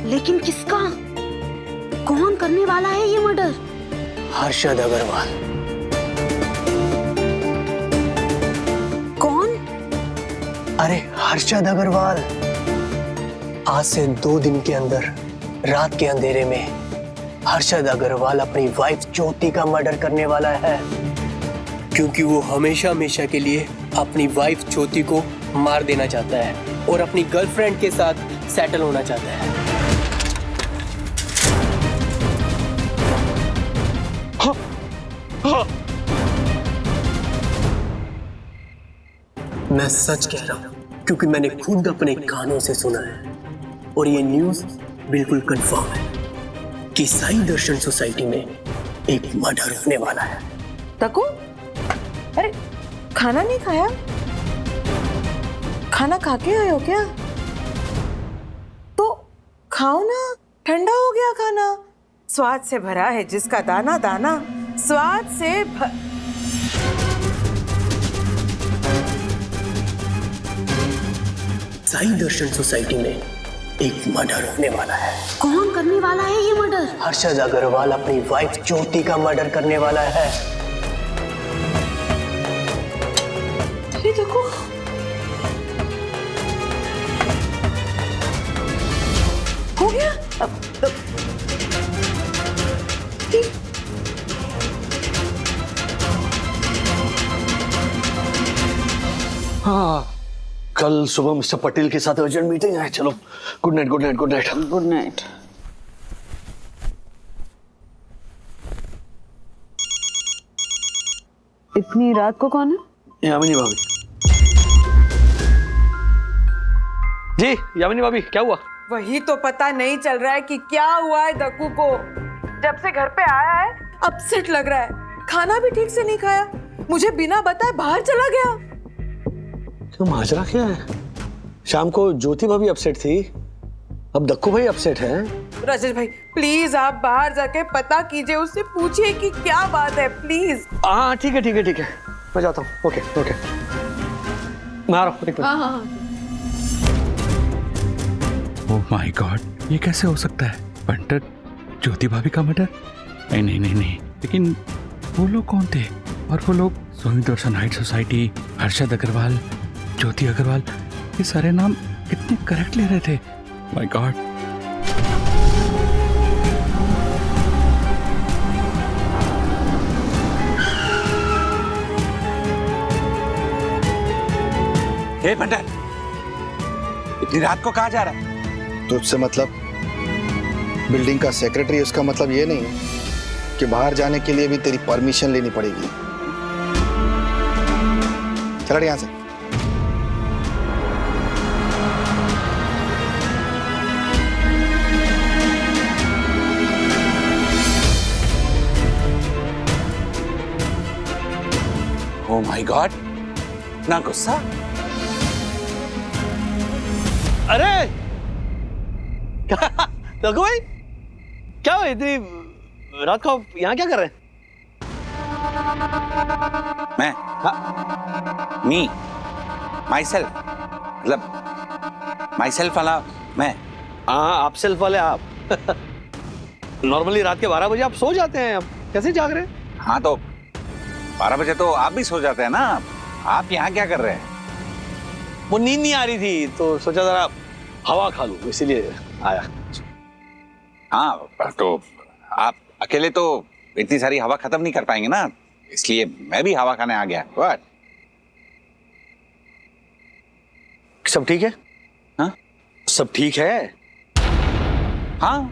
लेकिन किसका? कौन करने वाला है ये मर्डर? हर्षद अग्रवाल। कौन? अरे हर्षद अग्रवाल। आज से 2 दिन के अंदर रात के अंधेरे में हर्षद अग्रवाल अपनी वाइफ ज्योति का मर्डर करने वाला है, क्योंकि वो हमेशा हमेशा के लिए अपनी वाइफ ज्योति को मार देना चाहता है और अपनी गर्लफ्रेंड के साथ सेटल होना चाहता है। मैं सच कह रहा हूं क्योंकि मैंने खुद अपने कानों से सुना है और ये न्यूज़ बिल्कुल कंफर्म है कि साई दर्शन सोसाइटी में एक मर्डर होने वाला है। तको, अरे खाना नहीं खाया? खाना खा के आए हो क्या? तो खाओ ना, ठंडा हो गया खाना। स्वाद से भरा है जिसका दाना दाना, स्वाद से साई दर्शन सोसाइटी में एक मर्डर होने वाला है। कौन करने वाला है ये मर्डर? हर्षद अग्रवाल अपनी वाइफ ज्योति का मर्डर करने वाला है। ये देखो, हो गया। हाँ, कल सुबह मिस्टर पटेल के साथ अर्जेंट मीटिंग है। चलो, good night, good night, good night, good night. इतनी रात को कौन है? यामिनी भाभी। जी यामिनी भाभी, क्या हुआ? वही तो पता नहीं चल रहा है कि क्या हुआ है दक्कू को। जब से घर पे आया है अपसेट लग रहा है, खाना भी ठीक से नहीं खाया, मुझे बिना बताए बाहर चला गया। क्यों, माजरा क्या है? शाम को ज्योति भाभी अपसेट थी, अब दक्कू भाई अपसेट हैं। राजेश भाई प्लीज आप बाहर जाके पता कीजिए, उससे पूछिए कि क्या बात है प्लीज। हाँ ठीक है ठीक है ठीक है, मैं जाता हूँ। ओके ओके, मैं आ रहा हूँ। हाँ। ओह माय गॉड, ये कैसे हो सकता है? पंडित ज्योति भाभी का मर्डर? नहीं नहीं नहीं नहीं, लेकिन वो लोग कौन थे? और वो लोग साई दर्शन हाइट सोसाइटी, हर्षद अग्रवाल, ज्योति अग्रवाल, ये सारे नाम कितने करेक्ट ले रहे थे। My God. हे पंडित, इतनी रात को कहाँ जा रहा है? तुझसे मतलब? बिल्डिंग का सेक्रेटरी, उसका मतलब ये नहीं कि बाहर जाने के लिए भी तेरी परमिशन लेनी पड़ेगी। चल यहां से। ओह माय गॉड, ना गुस्सा। अरे दक्कू भाई, क्या हुआ इतनी रात को यहाँ क्या कर रहे हैं? मैं? मी, माई सेल्फ, मतलब माई सेल्फ वाला मैं। हाँ, आप सेल्फ वाले आप। नॉर्मली रात के 12 बजे आप सो जाते हैं, अब कैसे जाग रहे हैं? हाँ तो 12 बजे तो आप भी सो जाते हैं ना, आप यहाँ क्या कर रहे हैं? वो नींद नहीं आ रही थी तो सोचा जरा हवा खा लूं, इसीलिए आया। हाँ तो आप अकेले तो इतनी सारी हवा खत्म नहीं कर पाएंगे ना, इसलिए मैं भी हवा खाने आ गया। व्हाट? सब ठीक है? हाँ सब ठीक है। हाँ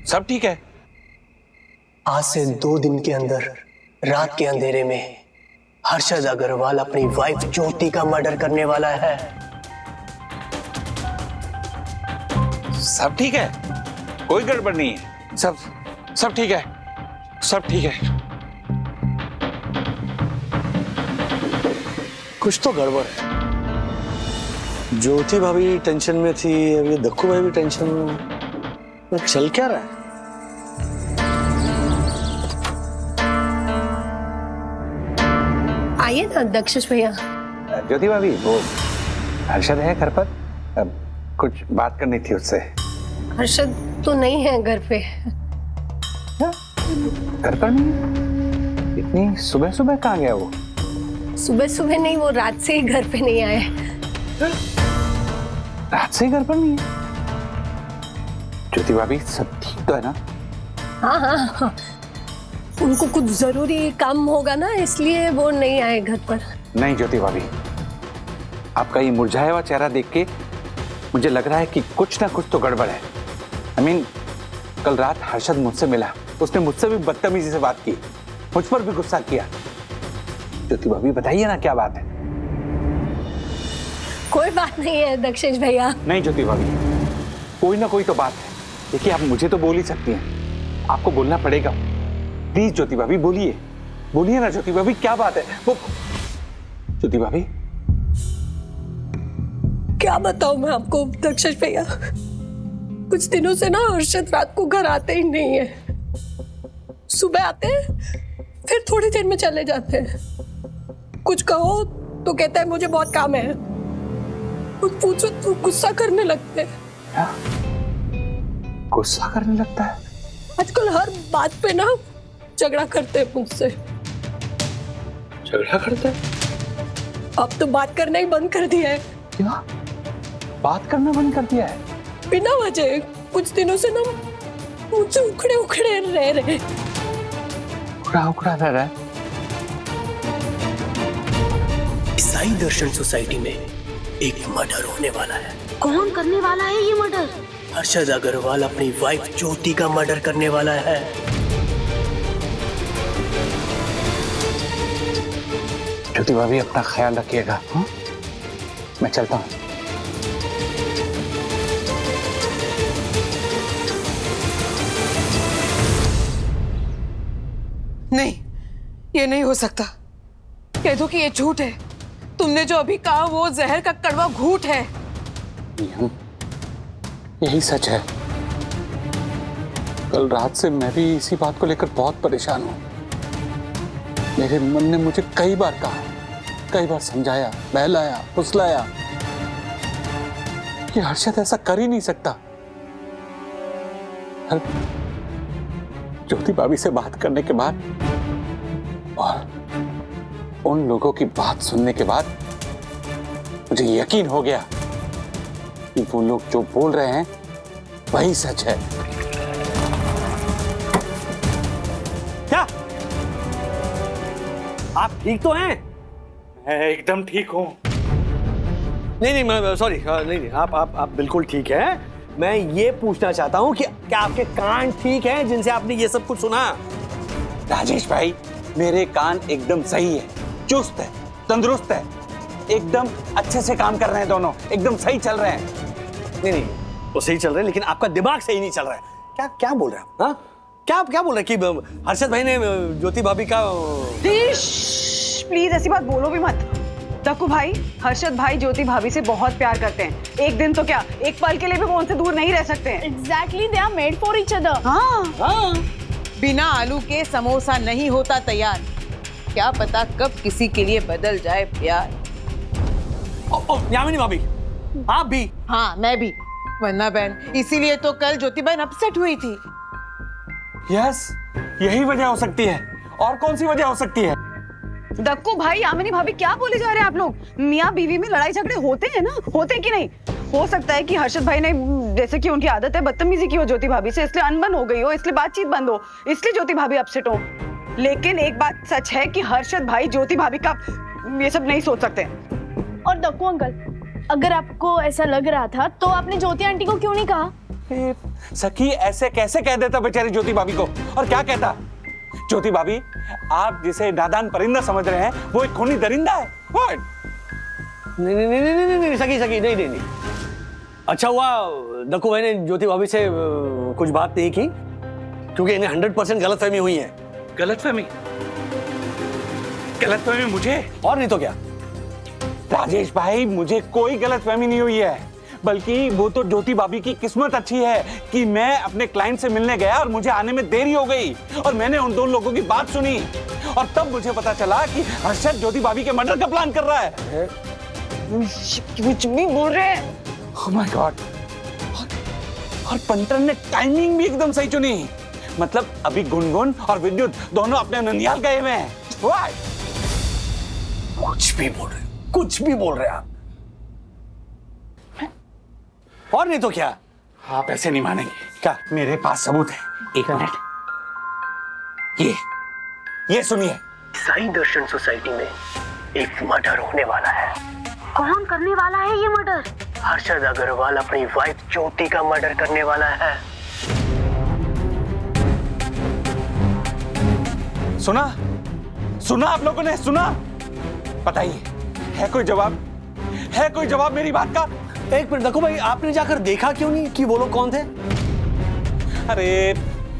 सब ठीक है। आज से 2 दिन के अंदर रात के अंधेरे में हर्षद अग्रवाल अपनी वाइफ ज्योति का मर्डर करने वाला है। सब ठीक है, कोई गड़बड़ नहीं है, सब ठीक है, सब ठीक है। कुछ तो गड़बड़ है। ज्योति भाभी टेंशन में थी, अब ये दक्कू भाई भी टेंशन में। चल क्या रहा है? आइए ना दक्षिश भैया। ज्योति भाभी, वो हर्षद है घर पर? अब कुछ बात करनी थी उससे। हर्षद तो नहीं है घर पे। घर पर नहीं? इतनी सुबह सुबह कहाँ गया वो? सुबह सुबह नहीं, वो रात से ही घर पे नहीं आए। रात से ही घर पर नहीं है? ज्योति भाभी सब ठीक तो है ना? हाँ हाँ हाँ, उनको कुछ जरूरी काम होगा ना, इसलिए वो नहीं आए घर पर। नहीं ज्योति भाभी, आपका ये मुरझाया हुआ चेहरा देख के मुझे लग रहा है कि कुछ ना कुछ तो गड़बड़ है। I mean, कल रात हर्षद मुझसे मिला, उसने मुझसे भी बदतमीजी से बात की, मुझ पर भी गुस्सा किया। ज्योति भाभी बताइए ना क्या बात है। कोई बात नहीं है दक्षेश भैया। नहीं ज्योति भाभी, कोई ना कोई तो बात है। देखिए आप मुझे तो बोल ही सकती हैं, आपको बोलना पड़ेगा। प्लीज ज्योति भाभी बोलिए, बोलिए ना ज्योति भाभी क्या बात है। वो ज्योति भाभी क्या बताऊं मैं आपको दक्षेश भैया, कुछ दिनों से ना हर्षद रात को घर आते ही नहीं है। सुबह आते हैं फिर थोड़ी देर में चले जाते हैं। कुछ कहो तो कहता है मुझे बहुत काम है, कुछ पूछो तो गुस्सा करने लगते हैं। गुस्सा करने लगता है? आजकल हर बात पे ना झगड़ा करते हैं मुझसे। झगड़ा करते हैं? अब तो बात करना ही बंद कर दिया है। क्या बात करना बंद कर दिया है? बिना वजह कुछ दिनों से ना मुझसे उखड़े उखड़े रह रहे। उखड़ा उखड़ा रह रहा है? ईसाई दर्शन सोसाइटी में एक मर्डर होने वाला है। कौन करने वाला है ये मर्डर? हर्षद अग्रवाल अपनी वाइफ ज्योति का मर्डर करने वाला है। ज्योति भाभी अपना ख्याल रखिएगा। मैं चलता हूँ। नहीं, ये नहीं हो सकता। कह दो कि ये झूठ है। तुमने जो अभी कहा वो जहर का कड़वा घूंट है। यही सच है। कल रात से मैं भी इसी बात को लेकर बहुत परेशान हूं। मेरे मन ने मुझे कई बार कहा, कई बार समझाया, बहलाया, फुसलाया कि हर्षद ऐसा कर ही नहीं सकता। ज्योति भाभी से बात करने के बाद और उन लोगों की बात सुनने के बाद मुझे यकीन हो गया कि वो लोग जो बोल रहे हैं वही सच है। क्या आप ठीक तो हैं? मैं एकदम ठीक हूं। नहीं मैं सॉरी, नहीं आप बिल्कुल ठीक हैं। मैं ये पूछना चाहता हूं कि क्या आपके कान ठीक हैं जिनसे आपने ये सब कुछ सुना? राजेश भाई, मेरे कान एकदम सही है, चुस्त है, तंदुरुस्त है, एकदम अच्छे से काम कर रहे हैं दोनों, एकदम सही चल रहे हैं। नहीं वो सही चल रहे हैं, लेकिन आपका दिमाग सही नहीं चल रहा है। क्या बोल रहे हैं आप? हाँ? क्या बोल रहे हैं कि हर्षद भाई ने ज्योति भाभी का? प्लीज ऐसी बात बोलो भी मत। दक्कू भाई, हर्षद भाई ज्योति भाभी से बहुत प्यार करते हैं। एक दिन तो क्या, एक पल के लिए भी वो उनसे दूर नहीं रह सकते हैं। Exactly, they are made for each other. हाँ। बिना आलू के समोसा नहीं होता तैयार। क्या पता कब किसी के लिए बदल जाए प्यार। यामिनी भाभी, आप भी? हाँ मैं भी। वरना बहन, इसीलिए तो कल ज्योति बहन अपसेट हुई थी। यस, यही वजह हो सकती है। और कौन सी वजह हो सकती है? दक्कू भाई, यामिनी भाभी, क्या बोले जा रहे हैं आप लोग? मियाँ बीवी में लड़ाई झगड़े होते हैं ना, होते हैं कि नहीं? हो सकता है कि हर्षद भाई ने, जैसे कि उनकी आदत है, बदतमीजी की हो ज्योति भाभी से, इसलिए अनबन हो गई हो, इसलिए बातचीत बंद हो, इसलिए ज्योति भाभी अपसेट हो। लेकिन एक बात सच है कि हर्षद भाई ज्योति भाभी का ये सब नहीं सोच सकते। और दक्कू अंकल, अगर आपको ऐसा लग रहा था तो आपने ज्योति आंटी को क्यों नहीं कहा? सखी ऐसे कैसे कह देता बेचारी ज्योति भाभी को? और क्या कहता? ज्योति भाभी, आप जिसे नादान परिंदा समझ रहे हैं वो एक खूनी दरिंदा है। What? नहीं सकी नहीं। अच्छा हुआ दक्कू भाई ने ज्योति भाभी से कुछ बात नहीं की, क्योंकि इन्हें 100% गलतफहमी हुई है। गलतफहमी मुझे? और नहीं तो क्या। राजेश भाई, मुझे कोई गलतफहमी नहीं हुई है, बल्कि वो तो ज्योति भाभी की किस्मत अच्छी है कि मैं अपने क्लाइंट से मिलने गया और मुझे आने में देरी हो गई, और मैंने उन दो लोगों की बात सुनी और तब मुझे पता चला कि हर्षद ज्योति भाभी के मर्डर का प्लान कर रहा है। कुछ भी बोल रहे हैं। Oh my God! और पंटर ने टाइमिंग भी एकदम सही चुनी। मतलब अभी गुनगुन और विद्युत दोनों अपने ननिहाल गए हुए हैं। Why? कुछ भी बोल रहे आप। और नहीं तो क्या। आप ऐसे नहीं मानेंगे। क्या? मेरे पास सबूत है। एक मिनट, ये सुनिए। ईसाई दर्शन सोसाइटी में एक मर्डर होने वाला है। कौन करने वाला है ये मर्डर? हर्षद अग्रवाल अपनी वाइफ ज्योति का मर्डर करने वाला है। सुना सुना आप लोगों ने सुना? बताइए, है कोई जवाब? है कोई जवाब मेरी बात का? एक मिनट देखो भाई, आपने जाकर देखा क्यों नहीं कि वो लोग कौन थे? अरे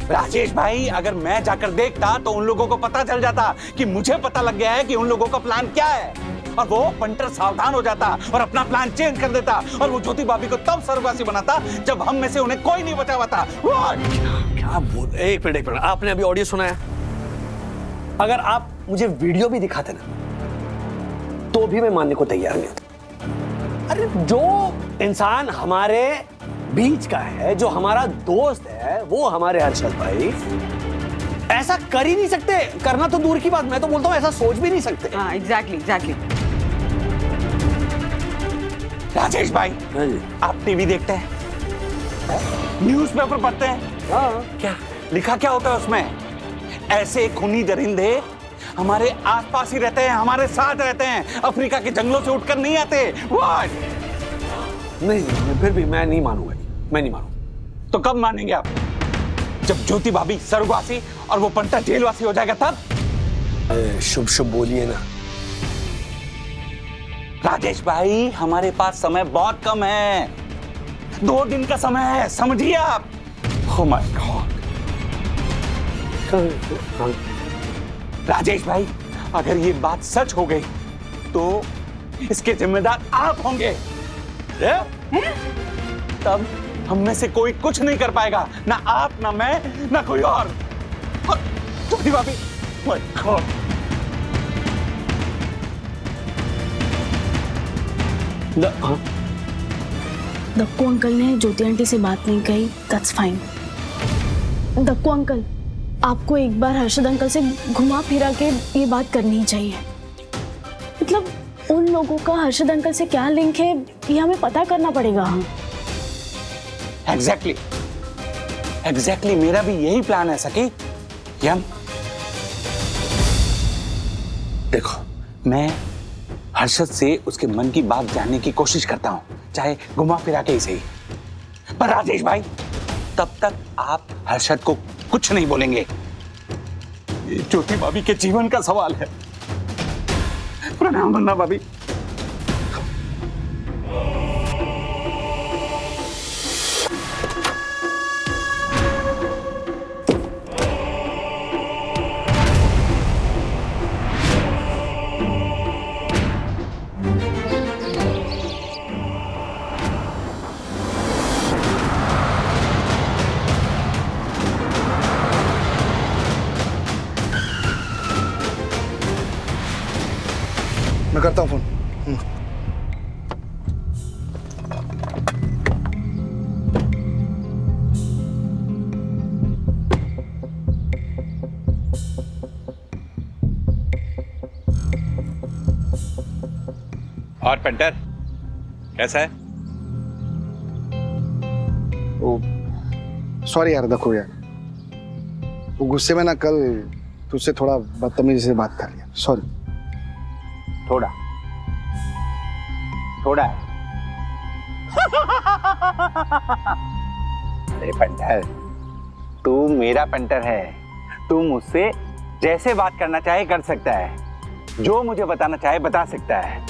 राजेश भाई, अगर मैं जाकर देखता तो उन लोगों को पता चल जाता कि मुझे पता लग गया है कि उन लोगों का प्लान क्या है, और वो पंटर सावधान हो जाता और अपना प्लान चेंज कर देता, और वो ज्योति भाभी को तब स्वर्गवासी बनाता जब हम में से उन्हें कोई नहीं बचा हुआ था। क्या बोल? एक मिनट, आपने अभी ऑडियो सुना है? अगर आप मुझे वीडियो भी दिखाते ना तो भी मैं मानने को तैयार नहीं होता। अरे जो इंसान हमारे बीच का है, जो हमारा दोस्त है, वो हमारे हर्षद भाई ऐसा कर ही नहीं सकते। करना तो दूर की बात, मैं तो बोलता हूं ऐसा सोच भी नहीं सकते। हाँ, एग्जैक्टली। राजेश भाई, आप टीवी देखते हैं? न्यूज़पेपर पढ़ते हैं? हाँ। क्या लिखा क्या होता है उसमें? ऐसे खूनी दरिंदे हमारे आसपास ही रहते हैं, हमारे साथ रहते हैं, अफ्रीका के जंगलों से उठकर नहीं आते। नहीं, फिर भी मैं नहीं मानूंगा, मैं नहीं मानूंगा। तो कब मानेंगे आप? जब ज्योति भाभी स्वर्गवासी और वो पंटा जेलवासी हो जाएगा तब? शुभ शुभ बोलिए ना राजेश भाई, हमारे पास समय बहुत कम है, 2 दिन का समय है, समझिए आप। Oh my God। राजेश भाई, अगर ये बात सच हो गई तो इसके जिम्मेदार आप होंगे। तब हम में से कोई कुछ नहीं कर पाएगा, ना आप, ना मैं, ना कोई और। ज्योति भाभी, my God। दक्कू अंकल ने ज्योति आंटी से बात नहीं कही, दैट्स फाइन। दक्कू अंकल, आपको एक बार हर्षद अंकल से घुमा फिरा के ये बात करनी चाहिए। मतलब उन लोगों का हर्षद अंकल से क्या लिंक है, ये हमें पता करना पड़ेगा। एग्जैक्टली, मेरा भी यही प्लान है सखी। यम, देखो, मैं हर्षद से उसके मन की बात जानने की कोशिश करता हूं, चाहे घुमा फिरा के ही सही। पर राजेश भाई, तब तक आप हर्षद को कुछ नहीं बोलेंगे। ये ज्योति भाभी के जीवन का सवाल है। प्रणाम वंदना भाभी। मैं करता हूँ फोन। और पेंटर कैसा है? सॉरी यार देखो यार, वो गुस्से में ना कल तुझसे थोड़ा बदतमीजी से बात कर लिया, सॉरी। थोड़ा अरे पंटर, तू मेरा पंटर है, तू मुझसे जैसे बात करना चाहे कर सकता है, जो मुझे बताना चाहे बता सकता है,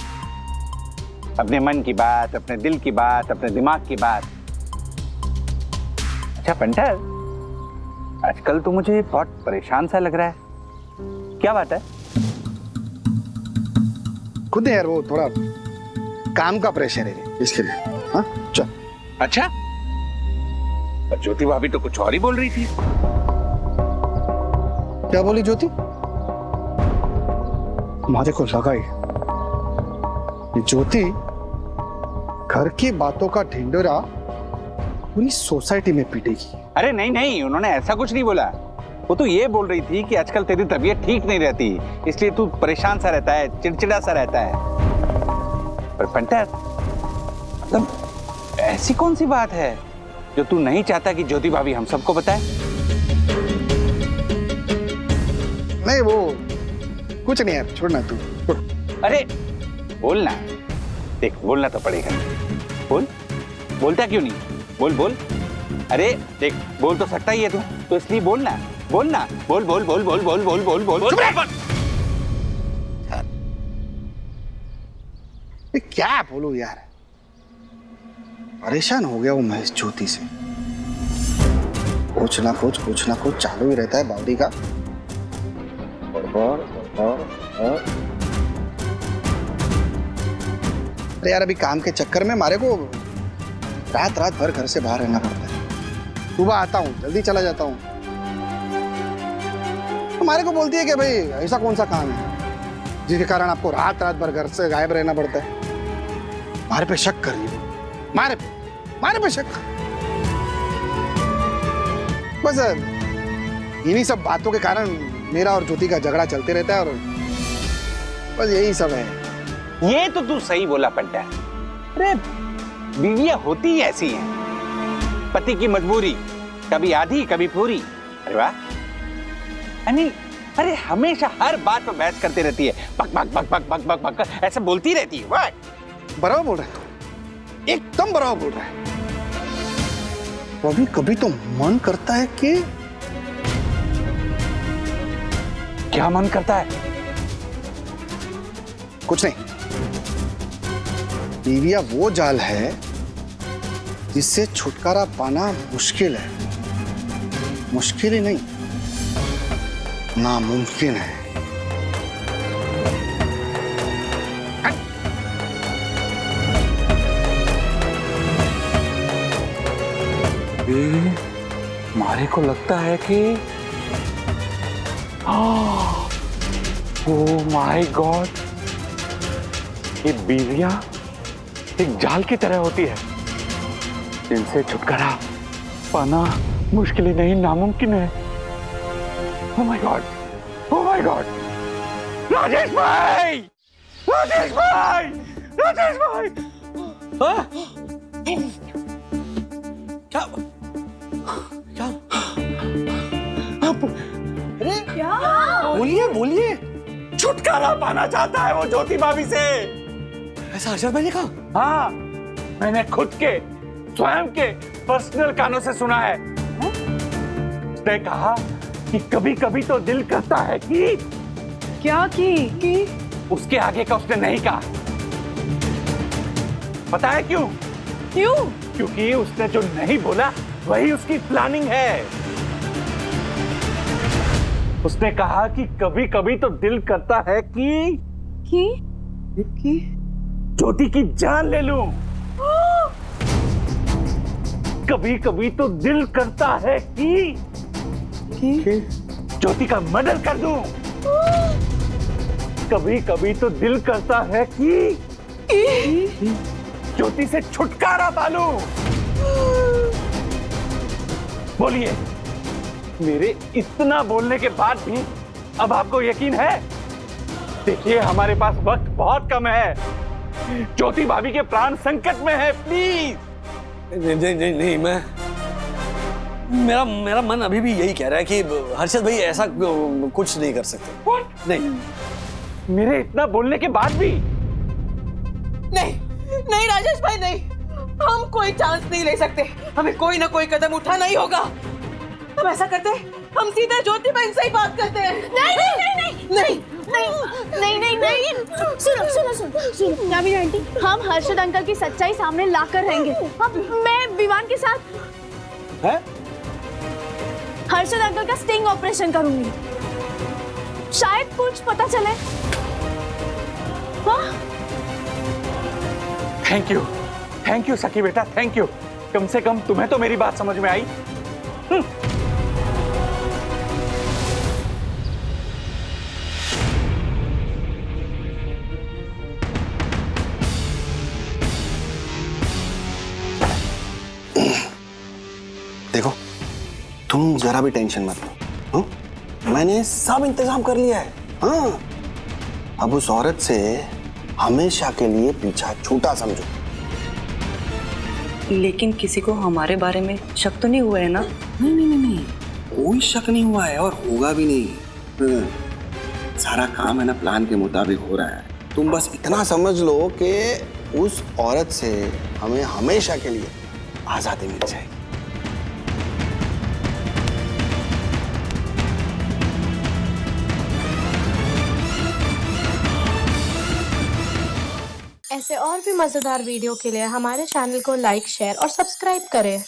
अपने मन की बात, अपने दिल की बात, अपने दिमाग की बात। अच्छा पंटर, आजकल तो मुझे बहुत परेशान सा लग रहा है, क्या बात है? खुद यार वो थोड़ा काम का प्रेशर है इसके लिए। हाँ चल। अच्छा, ज्योति भाभी तो कुछ और ही बोल रही थी। क्या बोली ज्योति? मुझे को लगा ये ज्योति घर की बातों का ढिंडोरा पूरी सोसाइटी में पीटेगी। अरे नहीं नहीं, उन्होंने ऐसा कुछ नहीं बोला। वो तो ये बोल रही थी कि आजकल तेरी तबीयत ठीक नहीं रहती, इसलिए तू परेशान सा रहता है, चिड़चिड़ा सा रहता है। पर पंटर, मतलब ऐसी कौन सी बात है जो तू नहीं चाहता कि ज्योति भाभी हम सबको बताए? नहीं वो कुछ नहीं यार, छोड़ना तू। अरे बोलना, देख बोलना तो पड़ेगा। बोल, बोलता क्यों नहीं? बोल बोल। अरे देख, बोल तो सकता ही है तू, तो इसलिए बोलना। बोल ना, बोल बोल बोल बोल बोल बोल बोल बोल। चुप रह। ये क्या बोलूं यार, परेशान हो गया हूं मैं इस ज्योति से। कुछ ना कुछ चालू ही रहता है बावड़ी का। अरे यार, अभी काम के चक्कर में हमारे को रात भर घर से बाहर रहना पड़ता है। सुबह आता हूँ, जल्दी चला जाता हूँ। हमारे को बोलती है कि भाई ऐसा कौन सा काम है जिसके कारण आपको रात भर घर से गायब रहना पड़ता है। हमारे पे शक कर रही है, मारे पे शक। बस इन्हीं सब बातों के कारण मेरा और ज्योति का झगड़ा चलते रहता है, और बस यही सब है। ये तो तू सही बोला पंटा। अरे बीवियां होती ही ऐसी हैं, पति की मजबूरी कभी आधी कभी पूरी। अरे वाह, अरे हमेशा हर बात पर बहस करती रहती है, बक बक बक बक बक बक बक ऐसे बोलती रहती है। वाह, बराबर बोल रहा है तू, एकदम बराबर बोल रहा है। कभी कभी तो मन करता है कि क्या मन करता है? कुछ नहीं, बीविया वो जाल है जिससे छुटकारा पाना मुश्किल है। मुश्किल ही नहीं, नामुमकिन है। मारे को लगता है कि ओह माय गॉड, ये बीवियां एक जाल की तरह होती है जिनसे छुटकारा पाना मुश्किल ही नहीं, नामुमकिन है। Oh my God, oh my God. Rajesh भाई, राजेश भाई, राजेश भाई। क्या अरे बोलिए बोलिए। छुटकारा पाना चाहता है वो ज्योति भाभी से। ऐसा हर्षद भाई ने कहा? हाँ, मैंने खुद के स्वयं के पर्सनल कानों से सुना है। उसने कहा कि कभी कभी तो दिल करता है कि क्या कि उसके आगे का उसने नहीं कहा। पता है क्यों? क्योंकि उसने जो नहीं बोला वही उसकी प्लानिंग है। उसने कहा कि कभी कभी तो दिल करता है कि ज्योति की जान ले लूं। कभी कभी तो दिल करता है कि ज्योति का मर्डर कर दूं। कभी कभी तो दिल करता है कि ज्योति से छुटकारा पालूं। बोलिए, मेरे इतना बोलने के बाद भी अब आपको यकीन है? देखिए, हमारे पास वक्त बहुत कम है। ज्योति भाभी के प्राण संकट में है, प्लीज। नहीं, मेरा मन अभी भी यही कह रहा है कि हर्षद भाई ऐसा कुछ नहीं कर सकते। What? नहीं, मेरे इतना बोलने के बाद भी नहीं राजेश भाई, नहीं, हम कोई चांस नहीं ले सकते। हमें कोई ना कोई कदम उठाना ही होगा। हम ऐसा करते हैं, हम सीधे ज्योति बहन से ही बात करते हैं। नहीं, सुनो यामिनी आंटी, हम हर्षद अंकल की सच्चाई सामने लाकर रहेंगे। मैं विमान के साथ हर्षद अंकल का स्टिंग ऑपरेशन करूंगी, शायद कुछ पता चले। थैंक यू सखी बेटा, थैंक यू। कम से कम तुम्हें तो मेरी बात समझ में आई। देखो, तुम जरा भी टेंशन मत लो। मैंने सब इंतजाम कर लिया है। हाँ, अब उस औरत से हमेशा के लिए पीछा छूटा समझो। लेकिन किसी को हमारे बारे में शक तो नहीं हुआ है ना? नहीं, कोई शक नहीं हुआ है और होगा भी नहीं। सारा काम है ना प्लान के मुताबिक हो रहा है। तुम बस इतना समझ लो कि उस औरत से हमें हमेशा के लिए आजादी मिल जाएगी। ऐसे और भी मजेदार वीडियो के लिए हमारे चैनल को लाइक, शेयर और सब्सक्राइब करें।